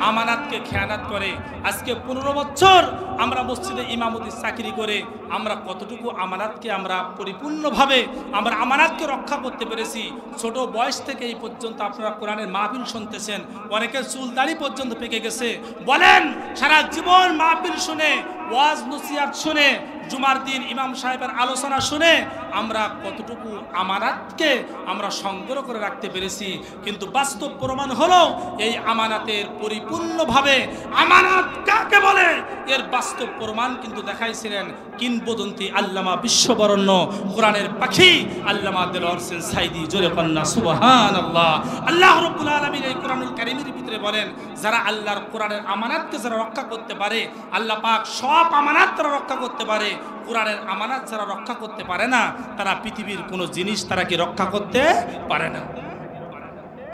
আমানাতকে খেয়ানাত করে। আজকে 15 বছর আমরা মসজিদে ইমামতি চাকরি করে আমরা কতটুকু আমানাতকে আমরা পরিপূর্ণভাবে আমরা আমানাতকে রক্ষা করতে পেরেছি? ছোট বয়স থেকে এই পর্যন্ত আপনারা কোরআনের মাহফিল শুনতেছেন, অনেকের চুল দাড়ি পর্যন্ত পেকে গেছে। বলেন, সারা জীবন মাহফিল শুনে, ওয়াজ নসিহত শুনে জুমার দিন ইমাম সাহেবের আলোচনা শুনে আমরা কতটুকু আমানাতকে আমরা সংগ্রহ করে রাখতে পেরেছি, কিন্তু বাস্তব প্রমাণ হলো এই আমানাতের পরিপূর্ণভাবে আমানাত কাকে বলে এর বাস্তব প্রমাণ কিন্তু দেখাইছিলেন কিংবদন্তি আল্লামা বিশ্ববরণ্য কোরআনের পাখি আল্লামা দেলোয়ার হোসেন সাইদি। জোরে কন্যা সুবহানাল্লাহ। আল্লাহ রাব্বুল আলামিন এই কোরআনুল কারীমের ভিতরে বলেন, যারা আল্লাহর কোরআনের আমানাতকে যারা রক্ষা করতে পারে, আল্লাহ পাক সব আমানাত তারা রক্ষা করতে পারে, কোরআনের আমানাত যারা রক্ষা করতে পারে না, তারা পৃথিবীর কোনো জিনিস তারা কি রক্ষা করতে পারে না।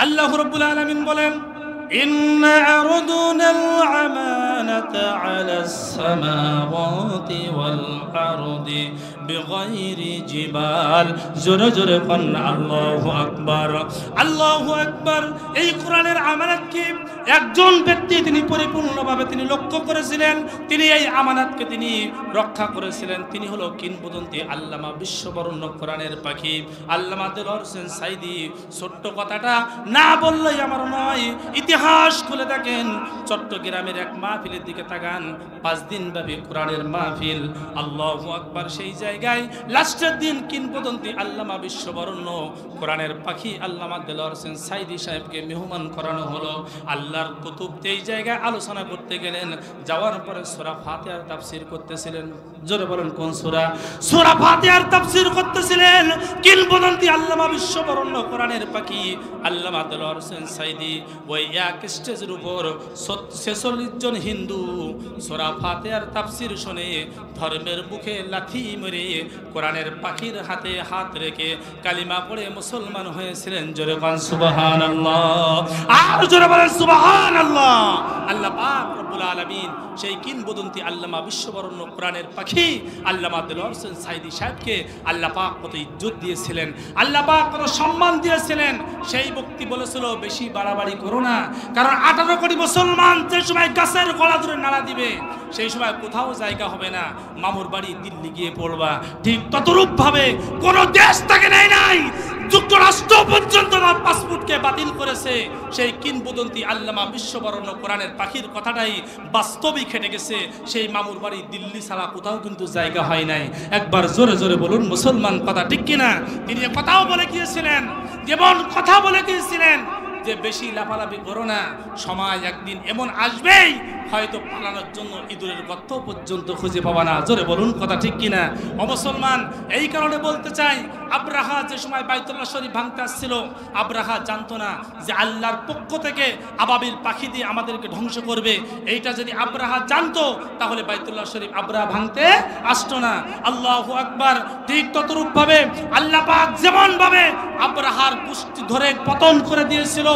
আল্লাহ রাব্বুল আলামিন বলেন, ইন্না আরদুনাল আমানাতা আলাস সামাওয়াতি ওয়াল আরদি বিগাইরি জিবাল। জোরে জোরে কন্যা আল্লাহু আকবার, আল্লাহু আকবার। এই কোরআনের আমানাতকে একজন ব্যক্তি তিনি পরিপূর্ণভাবে তিনি লক্ষ্য করেছিলেন, তিনি এই আমানাতকে তিনি রক্ষা করেছিলেন, তিনি হলো কিংবদন্তি আল্লামা বিশ্ববরণ্য কোরআনের পাখি আল্লামা দেলোয়ার হোসেন সাইদি। ছোট্ট কথাটা না বললেই আমার নয়, ইতিহাস খুলে দেখেন, চট্টগ্রামের এক মাহফিলের দিকে তাকান, 5 দিন ব্যাপী কোরআনের মাহফিল। আল্লাহু আকবার। সেই জায়গায় লাস্টের দিন কিংবদন্তি আল্লামা বিশ্ববরণ্য কোরআনের পাখি আল্লামা দেলোয়ার হোসেন সাইদি সাহেবকে মেহমান করানো হলো। আল্লাহর কুতুব এই জায়গায় আলোচনা করতে গেলেন, যাওয়ার পরে সূরা ফাতিহার তাফসীর করতেছিলেন। জোরে বলেন কোন সূরা? সূরা ফাতিহার তাফসীর করতেছিলেন কিংবদন্তি আল্লামা বিশ্ববরণ্য কোরআনের পাখি আল্লামা দেলোয়ার হোসেন সাইদি। ওই এক স্টেজের উপর 46 জন হিন্দু সূরা ফাতিহার তাফসীর শুনে ধর্মের বুকে লাথি মেরে কোরআনের পাখির হাতে হাত রেখে কালিমা পড়ে মুসলমান হয়েছিলেন। জোরে বলেন সুবহানাল্লাহ, আর জোরে বলেন সুবহানাল্লাহ। আল্লাহ পাক রব্বুল আলামিন সেই কিংবদন্তি আল্লামা বিশ্ববরণ্য কোরআনের পাখি আল্লামা দেলোয়ার হোসেন সাইদি সাহেবকে আল্লাহ পাক কত ইজ্জত দিয়েছিলেন, আল্লাহ পাক কত সম্মান দিয়েছিলেন। সেই ব্যক্তি বলেছিল, বেশি বাড়াবাড়ি করো না, কারণ 18 কোটি মুসলমান যে সময় গাছের গলা ধরে নাড়া দিবে সেই সময় কোথাও জায়গা হবে না, মামুর বাড়ি দিল্লি গিয়ে পড়বা। ঠিক ততরূপ ভাবে কোন দেশ তাকে নেয় নাই, যুক্তরাষ্ট্র পর্যন্ত তার পাসপোর্টকে বাতিল করেছে। সেই কিংবদন্তি আল্লামা বিশ্ববরণ্য কোরআনের পাখির কথাটাই বাস্তবিক খেটে গেছে। সেই মামুর বাড়ি দিল্লি ছাড়া কোথাও কিন্তু জায়গা হয় নাই। একবার জোরে জোরে বলুন মুসলমান, কথা ঠিক কিনা? তিনি কথাও বলে গিয়েছিলেন, যেমন কথা বলে গিয়েছিলেন যে বেশি লাফালাফি করো না, সময় একদিন এমন আসবেই হয়তো পালানোর জন্য ইঁদুরের গর্ত পর্যন্ত খুঁজে পাবা না। জোরে বলুন কথা ঠিক কিনা? অমুসলমান, এই কারণে বলতে চাই, আব্রাহা যে সময় বাইতুল্লাহ শরীফ ভাঙতে আসছিল, আব্রাহা জানতো না যে আল্লাহর পক্ষ থেকে আবাবিল পাখি দিয়ে আমাদেরকে ধ্বংস করবে। এইটা যদি আব্রাহা জানতো তাহলে বাইতুল্লাহ শরীফ আব্রাহা ভাঙতে আসতো না। আল্লাহু আকবার। ঠিক ততরূপ ভাবে আল্লাহ পাক যেমন ভাবে আব্রাহার গোষ্ঠী ধরে পতন করে দিয়েছিল,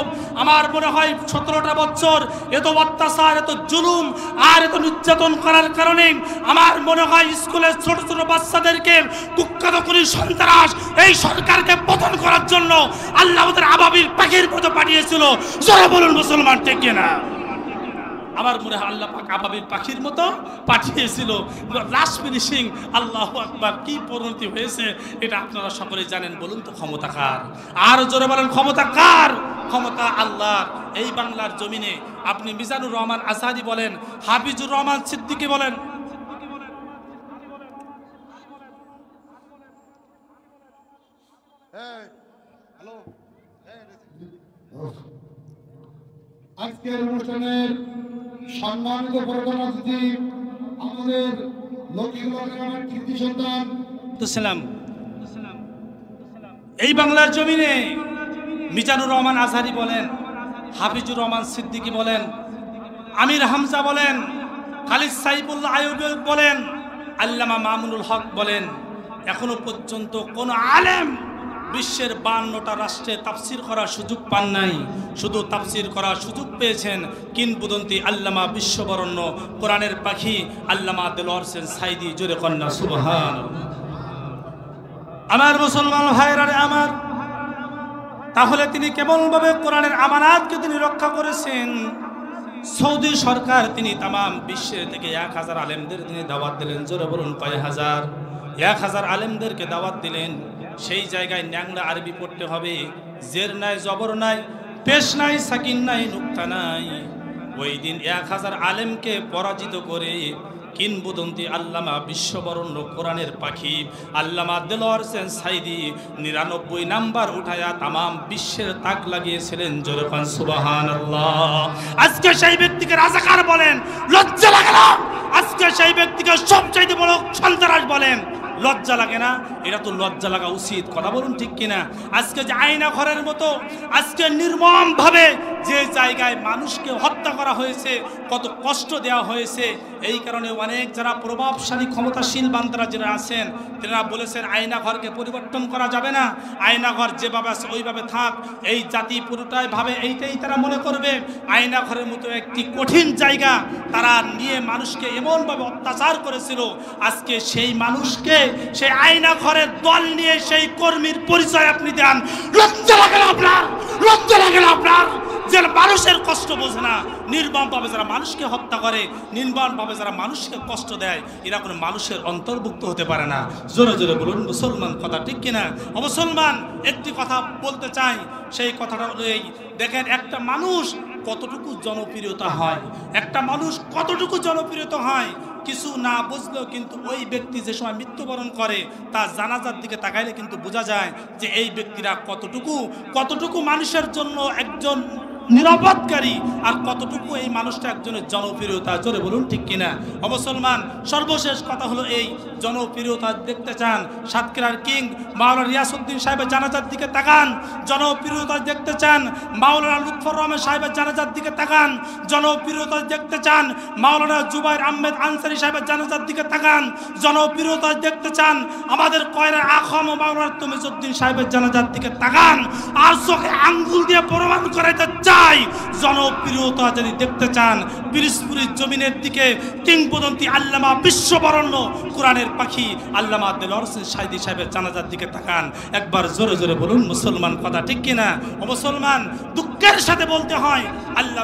আমার মনে হয় 17টা বছর এত অত্যাচার, এত জুলুম আর এত নির্যাতন করার কারণে আমার মনে হয় স্কুলের ছোট ছোট বাচ্চাদেরকে কুখ্যাত করে সন্ত্রাস এই সরকারকে পতন করার জন্য আল্লাহ ওদের আবাবিল পাখির মতো পাঠিয়েছিল। জোরে বলুন মুসলমান, ঠিক কিনা? আমার মনে হয় আল্লাহ পাক আবাবিল পাখির মতো পাঠিয়েছিল। লাশ ফিনিশিং, আল্লাহু আকবার, কি পরিণতি হয়েছে এটা আপনারা সকলেই জানেন। বলুন তো ক্ষমতা কার? আর জোরে বলেন ক্ষমতা কার? ক্ষমতা আল্লাহর। এই বাংলার জমিনে আপনি মিজানুর রহমান আজহারি বলেন, হাফিজুর রহমান সিদ্দিকী বলেন, আজকের অনুষ্ঠানের সম্মানিত প্রধান অতিথি আমাদের লক্ষ্মীগঞ্জ গ্রামের কৃতি সন্তান এই বাংলার জমিনে মিজানুর রহমান আজহারি বলেন, হাফিজুর রহমান সিদ্দিকী বলেন, আমির হামজা বলেন, খালিদ সাইফুল্লাহ আইয়ুবী বলেন, আল্লামা মামুনুল হক বলেন, এখনো পর্যন্ত কোন আলেম বিশ্বের 52টা রাষ্ট্রে তাফসির করার সুযোগ পান নাই। শুধু তাফসির করার সুযোগ পেয়েছেন কিংবদন্তি আল্লামা বিশ্ববরণ্য কোরআনের পাখি আল্লামা দেলোয়ার হোসেন সাইদি। জোরে কন্যা সুবহানাল্লাহ। আমার মুসলমান ভাইরা আমার, তাহলে তিনি কেবলভাবে কোরআনের আমানাতকে তিনি রক্ষা করেছেন। সৌদি সরকার তিনি তামাম বিশ্বের থেকে 1000 আলেমদের তিনি দাওয়াত দিলেন। জোরে বলুন কয় হাজার? 1000 আলেমদেরকে দাওয়াত দিলেন। সেই জায়গায় ন্যাংরা আরবি পড়তে হবে, জের নাই, জবর নাই, পেশ নাই, সাকিন নাই, নুক্তা নাই। ওই দিন 1000 আলেমকে পরাজিত করে কিংবদন্তি আল্লামা বিশ্ববরণ্য কোরআনের পাখি আল্লামা দেলোয়ার হোসেন সাইদি 99 নাম্বার উঠায়া তামাম বিশ্বের তাক লাগিয়েছিলেন। জোরে কোন সুবহানাল্লাহ। আজকে সেই ব্যক্তিকে রাজাকার বলেন, লজ্জা লাগে না? আজকে সেই ব্যক্তিকে সবচাইতে বড় সন্ত্রাস বলেন, লজ্জা লাগে না? এটা তো লজ্জা লাগা উচিত, কথা বলুন ঠিক কিনা? আজকে যে আয়না ঘরের মতো আজকে নির্মম ভাবে যে জায়গায় মানুষকে হত্যা করা হয়েছে, কত কষ্ট দেওয়া হয়েছে, এই কারণে অনেক যারা প্রভাবশালী ক্ষমতাশীল বান্দারা যারা আছেন তারা বলেছেন আয়না ঘরকে পরিবর্তন করা যাবে না, আয়না ঘর যেভাবে আছে ওইভাবে থাক। এই জাতি পুরোটাই ভাবে এইটাই তারা মনে করবে আয়না ঘরের মতো একটি কঠিন জায়গা তারা নিয়ে মানুষকে এমনভাবে অত্যাচার করেছিল। আজকে সেই মানুষকে সেই আয়না ঘরের দল নিয়ে সেই কর্মীর পরিচয় আপনি দেন, লজ্জা লাগে না আপনার? লজ্জা লাগে না আপনার? যে মানুষের কষ্ট বোঝে না, নির্মমভাবে যারা মানুষকে হত্যা করে, নির্মমভাবে যারা মানুষকে কষ্ট দেয়, এরা কোনো মানুষের অন্তর্ভুক্ত হতে পারে না। জোরে জোরে বলুন মুসলমান, কথা ঠিক কিনা? মুসলমান, একটি কথা বলতে চাই, সেই কথাটা হলো এই, দেখেন একটা মানুষ কতটুকু জনপ্রিয়তা হয়, একটা মানুষ কতটুকু জনপ্রিয়তা হয় কিছু না বুঝলেও কিন্তু ওই ব্যক্তি যে সময় মৃত্যুবরণ করে তার জানাজার দিকে তাকাইলে কিন্তু বোঝা যায় যে এই ব্যক্তিরা কতটুকু মানুষের জন্য একজন নিরাপদকারী আর কতটুকু এই মানুষটা একজনের জনপ্রিয়তা। জোরে বলুন ঠিক কিনা? মুসলমান, সর্বশেষ কথা হলো এই, জনপ্রিয়তা দেখতে চান সাতক্ষীরার কিং মাওলানা রিয়াসউদ্দিন সাহেবের জানাজার দিকে তাকান। জনপ্রিয়তা দেখতে চান মাওলানা লুৎফর রহমান সাহেবের জানাজার দিকে তাকান। জনপ্রিয়তা দেখতে চান মাওলানা জুবাইর আহমেদ আনসারী সাহেবের জানাজার দিকে তাকান। জনপ্রিয়তা দেখতে চান আমাদের কয়রা আখম মাওলানা তমিজউদ্দিন সাহেবের জানাজার দিকে তাকান। আর চোখে আঙ্গুল দিয়ে প্রমাণ করাইতে চান জনপ্রিয়তা যদি দেখতে চান পিরিজপুরের জমিনের দিকে কিংবদন্তি আল্লামা বিশ্ববরণ্য কোরআনের পাখি আল্লামা দেলোয়ার হোসেন সাইদি সাহেবের জানাজার দিকে তাকান। একবার জোরে জোরে বলুন মুসলমান, কথা ঠিক কিনা? মুসলমান, দুঃখের সাথে বলতে হয় আল্লাহ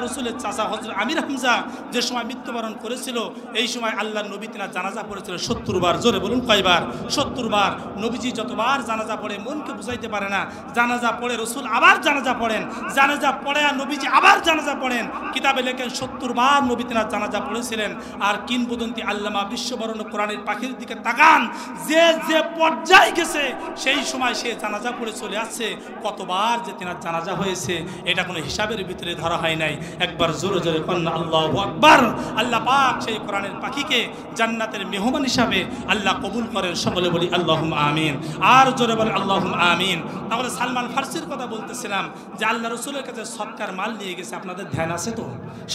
রসুলের চাচা হযরত আমির হামজা যে সময় মৃত্যুবরণ করেছিল এই সময় আল্লাহ নবী তিনার জানাজা পড়েছিল 70 বার। জোরে বলুন কয়বার? 70 বার। নবীজি যতবার জানাজা পড়ে মনকে বুঝাইতে পারে না, জানাজা পড়ে রসুল আবার জানাজা পড়েন, জানাজা পড়ে আর নবীজি আবার জানাজা পড়েন। কিতাবে লেখেন 70 বার নবী তিনার জানাজা পড়েছিলেন। আর কিংবদন্তি আল্লামা বিশ্ববরণ্য কোরআনের পাখির দিকে তাকান, যে যে পর্যায়ে গেছে সেই সময় সে জানাজা পড়ে চলে আসছে, কতবার যে তিনার জানাজা হয়েছে এটা কোনো হিসাবের ভিতরে ধরা হয় নাই। একবার জোরে জোরে কন্যা আল্লাহু আকবার। আল্লাহ পাক সেই কোরআনের পাখিকে জান্নাতের মেহমান হিসাবে আল্লাহ কবুল করেন। সকলে বলি আল্লাহুম্মা আমিন। আর জোরে বলি আল্লাহুম্মা আমিন। তাহলে সালমান ফার্সির কথা বলতেছিলাম যে আল্লাহ রসুলের কাছে সৎকার মাল নিয়ে গেছে, আপনাদের ধ্যান আছে তো?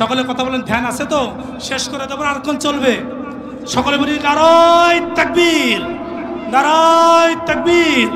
সকলে কথা বলেন, ধ্যান আছে তো? শেষ করে দেবো আর কোন চলবে? সকলে বলি নারায়ে তাকবীর, নারায়ে তাকবীর।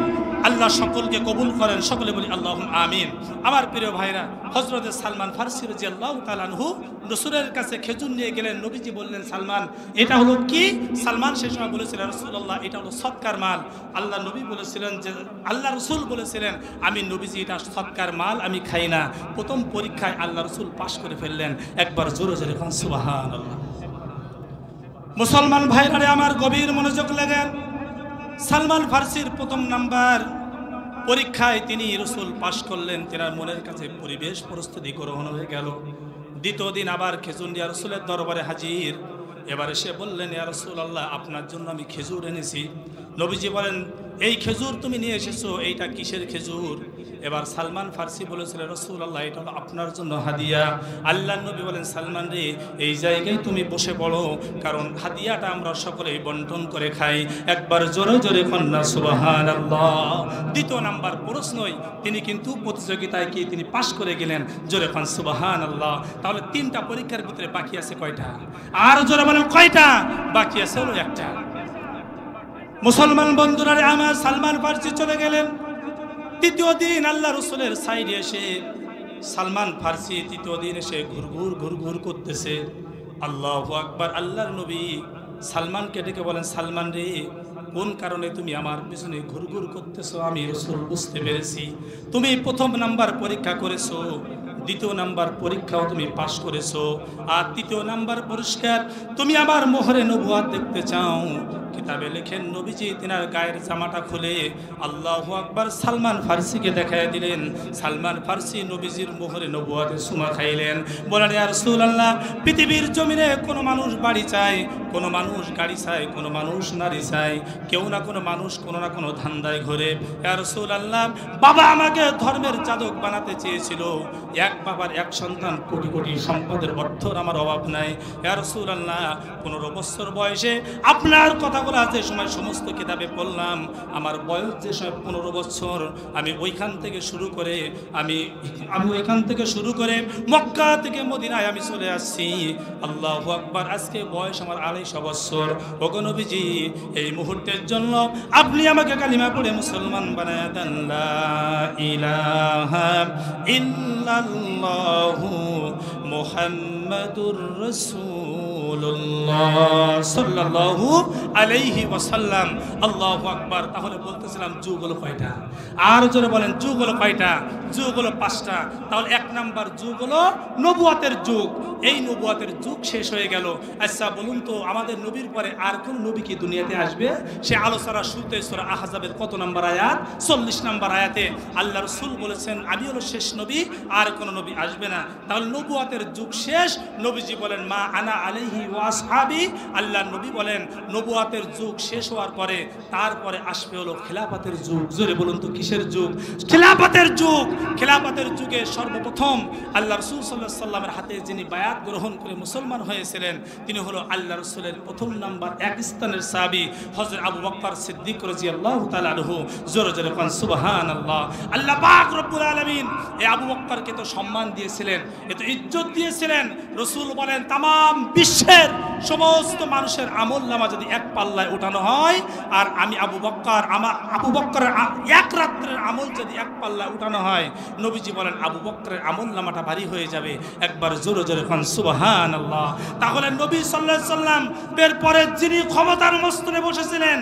আল্লাহ সকলকে কবুল করেন। সকলে বলি আল্লাহুম্মা আমিন। আমার প্রিয় ভাইরা, হযরত সালমান ফার্সি রাদিয়াল্লাহু তাআলা আনহু রাসূলের কাছে খেজুর নিয়ে গেলেন। নবীজি বললেন সালমান এটা হলো কি? সালমান সেই সময় বলেছিলেন রাসূলুল্লাহ এটা হলো সৎকার মাল। আল্লাহ নবী বলেছিলেন যে আল্লাহ রসুল বলেছিলেন আমি নবীজি এটা সৎকার মাল আমি খাই না। প্রথম পরীক্ষায় আল্লাহ রসুল পাশ করে ফেললেন। একবার জোরে জোরে সুবহানাল্লাহ। মুসলমান ভাইরা আমার গভীর মনোযোগ লাগেন। সালমান ফার্সির প্রথম নাম্বার পরীক্ষায় তিনি রসুল পাশ করলেন, তেনার মনের কাছে পরিবেশ পরিস্থিতি গ্রহণ হয়ে গেল। দ্বিতীয় দিন আবার খেজুর নিয়ে রসুলের দরবারে হাজির। এবার এসে বললেন ইয়া রাসূলুল্লাহ আপনার জন্য আমি খেজুর এনেছি। নবীজি বলেন এই খেজুর তুমি নিয়ে এসেছো এইটা কিসের খেজুর? এবার সালমান ফার্সি বলেছিলেন রাসূলুল্লাহ এটা হলো আপনার জন্য হাদিয়া। আল্লাহর নবী বলেন সালমান রে এই জায়গায় তুমি বসে পড়ো, কারণ হাদিয়াটা আমরা সকলেই বন্টন করে খাই। একবার জোরে জোরে কন্যা সুবহানাল্লাহ। দ্বিতীয় নাম্বার প্রশ্নই তিনি কিন্তু প্রতিযোগিতায় কি তিনি পাশ করে গেলেন। জোরে কন সুবহানাল্লাহ। তাহলে তিনটা পরীক্ষার ভিতরে বাকি আছে কয়টা? আর জোরে বলেন কয়টা? বাকি আছে হলো একটা। মুসলমান বন্ধুরা আমার সালমান ফার্সি চলে গেলেন। তৃতীয় দিন আল্লাহ রসুলের সাইডে এসে সালমান ফার্সি তৃতীয় দিন এসে ঘুরঘুর করতেছে। আল্লাহু আকবার। আল্লাহর নবী সালমানকে ডেকে বলেন সালমান রে কোন কারণে তুমি আমার পিছনে ঘুরঘুর করতেছো? আমি রসুল বুঝতে পেরেছি তুমি প্রথম নাম্বার পরীক্ষা করেছো, দ্বিতীয় নাম্বার পরীক্ষাও তুমি পাশ করেছো, আর তৃতীয় নাম্বার পুরস্কার তুমি আমার মোহরে নবুয়াত দেখতে চাও। কিতাবে লেখেন নবীজি তিনার গায়ের জামাটা খুলে আল্লাহু আকবার সালমান ফারসিকে দেখায় দিলেন। সালমান ফারসি নবীজির মোহরে নবুয়তের সুমা খাইলেন। বলেন ইয়া রাসূলুল্লাহ, পৃথিবীর জমিনে কোনো মানুষ বাড়ি চায়, কোনো মানুষ গাড়ি চায়, কোনো মানুষ নারী চায়, কেউ না কোনো মানুষ কোনো না কোনো ধান্দায় ঘোরে। ইয়া রাসূলুল্লাহ, বাবা আমাকে ধর্মের যাজক বানাতে চেয়েছিল, এক বাবার এক সন্তান, কোটি কোটি সম্পদের অর্থর আমার অভাব নাই। ইয়া রাসূলুল্লাহ, 15 বছর বয়সে আপনার কথাগুলো যে সময় সমস্ত কিতাবে পড়লাম, আমার বয়স যে সময় 15 বছর, আমি ওইখান থেকে শুরু করে আমি ওইখান থেকে শুরু করে মক্কা থেকে মদিনায় আমি চলে আসছি। আল্লাহু আকবার, আজকে বয়স আমার 250 বছর। ওগো নবীজি, এই মুহূর্তের জন্য আপনি আমাকে কালিমা পড়ে মুসলমান বানায় দেন। লা ইলাহা ইল্লাল্লাহু মুহাম্মাদুর রাসূলুল্লাহ সাল্লাল্লাহু আলাইহি ওয়াসাল্লাম। আল্লাহু আকবার। তাহলে বলতেছিলাম যুগ হলো কয়টা? আর জোরে বলেন, যুগ হলো কয়টা? যুগ হলো 5টা। তাহলে 1 নাম্বার যুগ হলো নবুয়তের যুগ। এই নবুয়তের যুগ শেষ হয়ে গেল। আচ্ছা বলুন তো, আমাদের নবীর পরে আর কোন নবী কি দুনিয়াতে আসবে? সে আলোচনা শুরুতে সূরা আহজাবের কত নাম্বার আয়াত? 40 নাম্বার আয়াতে আল্লাহ রাসূল বলেছেন আমি হলো শেষ নবী, আর কোন নবী আসবে না। তাহলে নবুয়তের যুগ শেষ। নবীজি বলেন মা আনা আলাইহি ওয়া আসহাবি। আল্লাহ নবী বলেন নবুয়তের যুগ শেষ হওয়ার পরে তারপরে আসবে হলো খিলাফতের যুগ। জোরে বলুন তো কিসের যুগ? খিলাফতের যুগ। খিলাফতের যুগে সর্বপ্রথম আল্লাহ রাসূল সাল্লাল্লাহু আলাইহি ওয়াসাল্লামের হাতে যিনি বায়াত গ্রহণ করে মুসলমান হয়েছিলেন তিনি হলো আল্লাহ রাসূলের প্রথম নাম্বার এক স্থানের সাহাবী হযরত আবু বকর সিদ্দিক রাদিয়াল্লাহু তাআলা আনহু। জোরে জোরে কোন সুবহানাল্লাহ। আল্লাহ পাক রব্বুল আলামিন এই আবু বকরকে তো সম্মান দিয়েছিলেন, এত ইজ্জত দিয়েছিলেন। রাসূল বলেন तमाम বিশ্বের সমস্ত মানুষের আমলনামা যদি এক পাল্লায় উঠানো হয়, আর আমি আবু বকরের এক রাত্রের আমল যদি এক পাল্লায় উঠানো হয়, নবীজি বলেন আবু বকরের আমলনামাটা ভারী হয়ে যাবে। একবার জোরে জোরে কোন সুবহানাল্লাহ। তাহলে নবী সাল্লাল্লাহু আলাইহি ওয়াসাল্লাম এর পরে যিনি ক্ষমতার মস্তরে বসেছিলেন,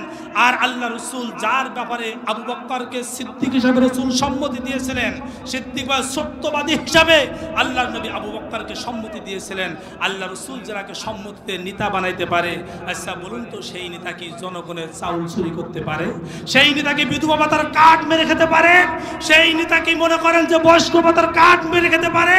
আর আল্লাহ রাসূল যার ব্যাপারে আবু বকরকে সিদ্দিক হিসেবে রাসূল সম্মতি দিয়েছিলেন, সিদ্দিক বা সত্যবাদী হিসাবে আল্লাহর নবী আবু বকরকে সম্মতি দিয়েছিলেন, আল্লাহ রাসূল যারাকে সম্মতিতে নেতা বানাইতে পারে, আচ্ছা বলুন তো সেই নেতা কি জনগণের চাউল চুরি করতে পারে? সেই নেতা কি বিধবা ভাতার কার্ড মেরে খেতে পারে? সেই নেতা কি মনে করেন যে বয়স্ক ভাতার কার্ড মেরে খেতে পারে?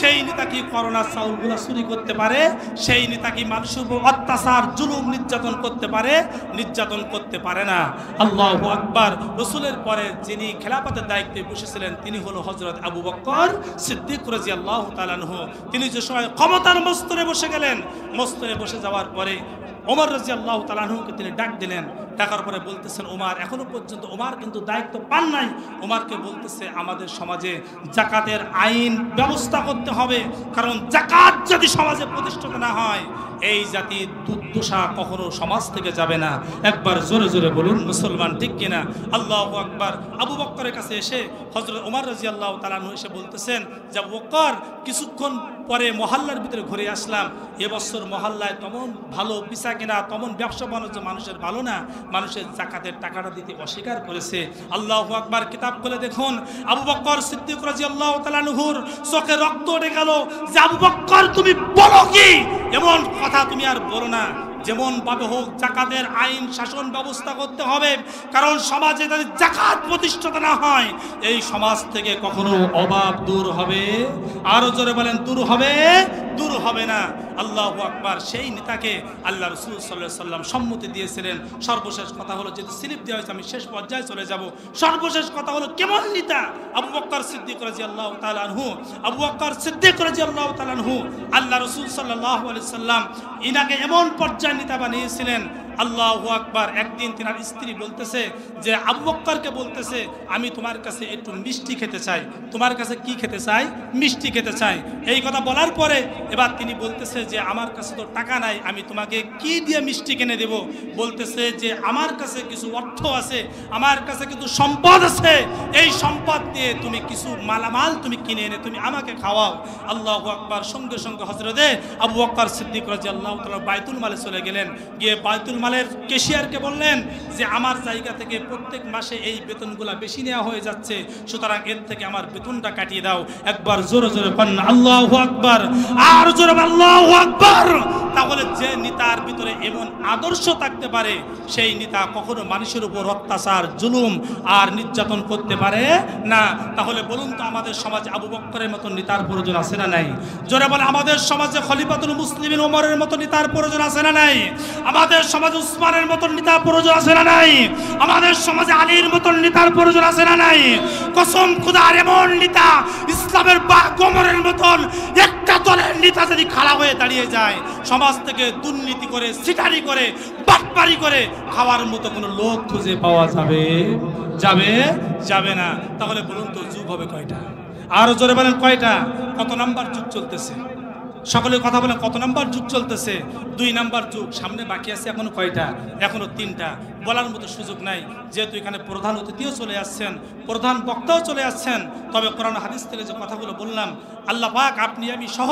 সেই নেতা কি করোনার চাউলগুলা চুরি করতে পারে? সেই নেতা কি মানুষের উপর অত্যাচার জুলুম নির্যাতন করতে পারে? নির্যাতন করতে পারে না। আল্লাহু আকবার। রাসূলের পরে যিনি খেলাফতের দায়িত্বে বসেছিলেন তিনি হলো হযরত আবু বকর সিদ্দিক রাদিয়াল্লাহু তাআলা আনহু। তিনি যে সময় ক্ষমতার মস্তরে বসে গেলেন, মস্তরে বসে যাওয়ার পরে ওমর রাদিয়াল্লাহু তাআলা আনহুকে তিনি ডাক দিলেন। ডাকার পরে বলতেছেন ওমর, এখনো পর্যন্ত ওমর কিন্তু দায়িত্ব পান নাই। ওমরকে বলতেছে আমাদের সমাজে যাকাতের আইন ব্যবস্থা করতে হবে, কারণ যাকাত যদি সমাজে প্রতিষ্ঠিত না হয় এই জাতির দুর্দশা কখনো সমাজ থেকে যাবে না। একবার জোরে জোরে বলুন মুসলমান ঠিক কিনা? আল্লাহু আকবার। আবু বকরের কাছে এসে হযরত ওমর রাদিয়াল্লাহু তাআলা আনহু এসে বলতেছেন যে আবু বকর, কিছুক্ষণ পরে মহল্লার ভিতরে ঘুরে আসলাম, এবছর মহল্লায় তেমন ভালো পিসা কিনা, তেমন ব্যবসা বাণিজ্য মানুষের ভালো না, মানুষের যাকাতের টাকাটা দিতে অস্বীকার করেছে। আল্লাহু আকবার। কিতাব খুলে দেখুন আবু বকর সিদ্দিক রাদিয়াল্লাহু তাআলা আনহুর চোখে রক্ত উঠে গেল যে আবু বকর তুমি বলো কি? এমন কথা তুমি আর বলো না। যেমন ভাবে হোক যাকাতের আইন শাসন ব্যবস্থা করতে হবে, কারণ সমাজে যদি যাকাত প্রতিষ্ঠিত না হয় এই সমাজ থেকে কখনো অভাব দূর হবে। আরো জোরে বলেন দূর হবে? দূর হবে না। আল্লাহু আকবার। সেই নেতাকে আল্লাহ রাসূল সাল্লাল্লাহু আলাইহি ওয়াসাল্লাম সম্মতি দিয়েছিলেন। সর্বশেষ কথা হলো, যেহেতু স্লিপ দেওয়া হয়েছে আমি শেষ পর্যায়ে চলে যাব, সর্বশেষ কথা হলো কেমন নেতা? আবু বকর সিদ্দিক রাদিয়াল্লাহু তাআলা আনহু। আবু বকর সিদ্দিক রাদিয়াল্লাহু তাআলা আনহু আল্লাহ রাসূল সাল্লাল্লাহু আলাইহি ওয়াসাল্লাম ইনাকে এমন পর্যায়ে নেতা বানিয়েছিলেন। আল্লাহু আকবার। একদিন তিনার স্ত্রী বলতেছে যে আবু বকরকে বলতেছে আমি তোমার কাছে একটু মিষ্টি খেতে চাই। তোমার কাছে কি খেতে চাই? মিষ্টি খেতে চাই। এই কথা বলার পরে এবার তিনি বলতেছে যে আমার কাছে তো টাকা নাই, আমি তোমাকে কি দিয়ে মিষ্টি কিনে দেব? বলতেছে যে আমার কাছে কিছু অর্থ আছে, আমার কাছে কিছু সম্পদ আছে, এই সম্পদ দিয়ে তুমি কিছু মালামাল তুমি কিনে এনে তুমি আমাকে খাওয়াও। আল্লাহু আকবার। সঙ্গে সঙ্গে হযরতে আবু বকর সিদ্দিক রাদিয়াল্লাহু তাআলা বাইতুল মালে চলে গেলেন। গিয়ে বাইতুল বাইতুল মালের ক্যাশিয়ারকে বললেন যে আমার জায়গা থেকে প্রত্যেক মাসে এই বেতনগুলো বেশি নেওয়া হয়ে যাচ্ছে, সুতরাং এর থেকে আমার বেতনটা কাটিয়ে দাও। একবার জোরে জোরে বলেন আল্লাহু আকবার, আর জোরে আল্লাহু আকবার। তাহলে যে নেতার ভিতরে এমন আদর্শ থাকতে পারে সেই নেতা কখনো মানুষের উপর অত্যাচার, জুলুম আর নির্যাতন করতে পারে না। তাহলে বলুন তো আমাদের সমাজে আবু বকরের মতো নেতার প্রয়োজন আছে না নাই? জোরে বলে আমাদের সমাজে খলিফাতুল মুসলিমিন ওমরের মতো নেতার প্রয়োজন আছে না নাই? আমাদের সমাজে উসমানের মতো নেতার প্রয়োজন আছে না নাই? আমাদের সমাজে আলীর মতো নেতার প্রয়োজন আছে না নাই? কসম খোদার এমন নেতা ইসলামের ওমরের মতন একটা দলের নেতা যদি খাড়া হয়ে দাঁড়িয়ে যায়, সমাজ থেকে দুর্নীতি করে, সিটারি করে, বাটপারি করে খাওয়ার মতো কোনো লোক খুঁজে পাওয়া যাবে যাবে যাবে না। তাহলে বলুন তো যুগ হবে কয়টা? আরো জোরে বলেন কয়টা? কত নাম্বার যুগ চলতেছে? সকলে কথা বলেন, কত নাম্বার যুগ চলতেছে? 2 নাম্বার যুগ। সামনে বাকি আছে এখনো কয়টা? এখনো 3টা। বলার মতো সুযোগ নাই, যেহেতু এখানে প্রধান অতিথিও চলে আসছেন, প্রধান বক্তাও চলে আসছেন। তবে কোরআন হাদিস থেকে যে কথাগুলো বললাম, আল্লাহ পাক আপনি আমি সহ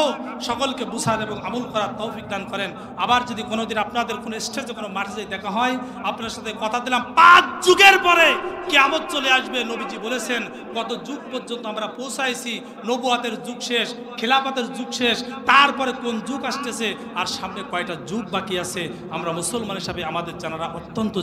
সকলকে বুঝার এবং আমল করার তৌফিক দান করেন। আবার যদি কোনোদিন আপনাদের কোনো স্টেজে কোনো মার্চে দেখা হয়, আপনার সাথে কথা দিলাম 5 যুগের পরে কিয়ামত চলে আসবে। নবীজি বলেছেন কত যুগ পর্যন্ত আমরা পৌঁছাইছি, নবুয়াতের যুগ শেষ, খিলাফতের যুগ শেষ, তারপরে কোন যুগ আসতেছে আর সামনে কয়টা যুগ বাকি আছে আমরা মুসলমান হিসাবে আমাদের জানারা অত্যন্ত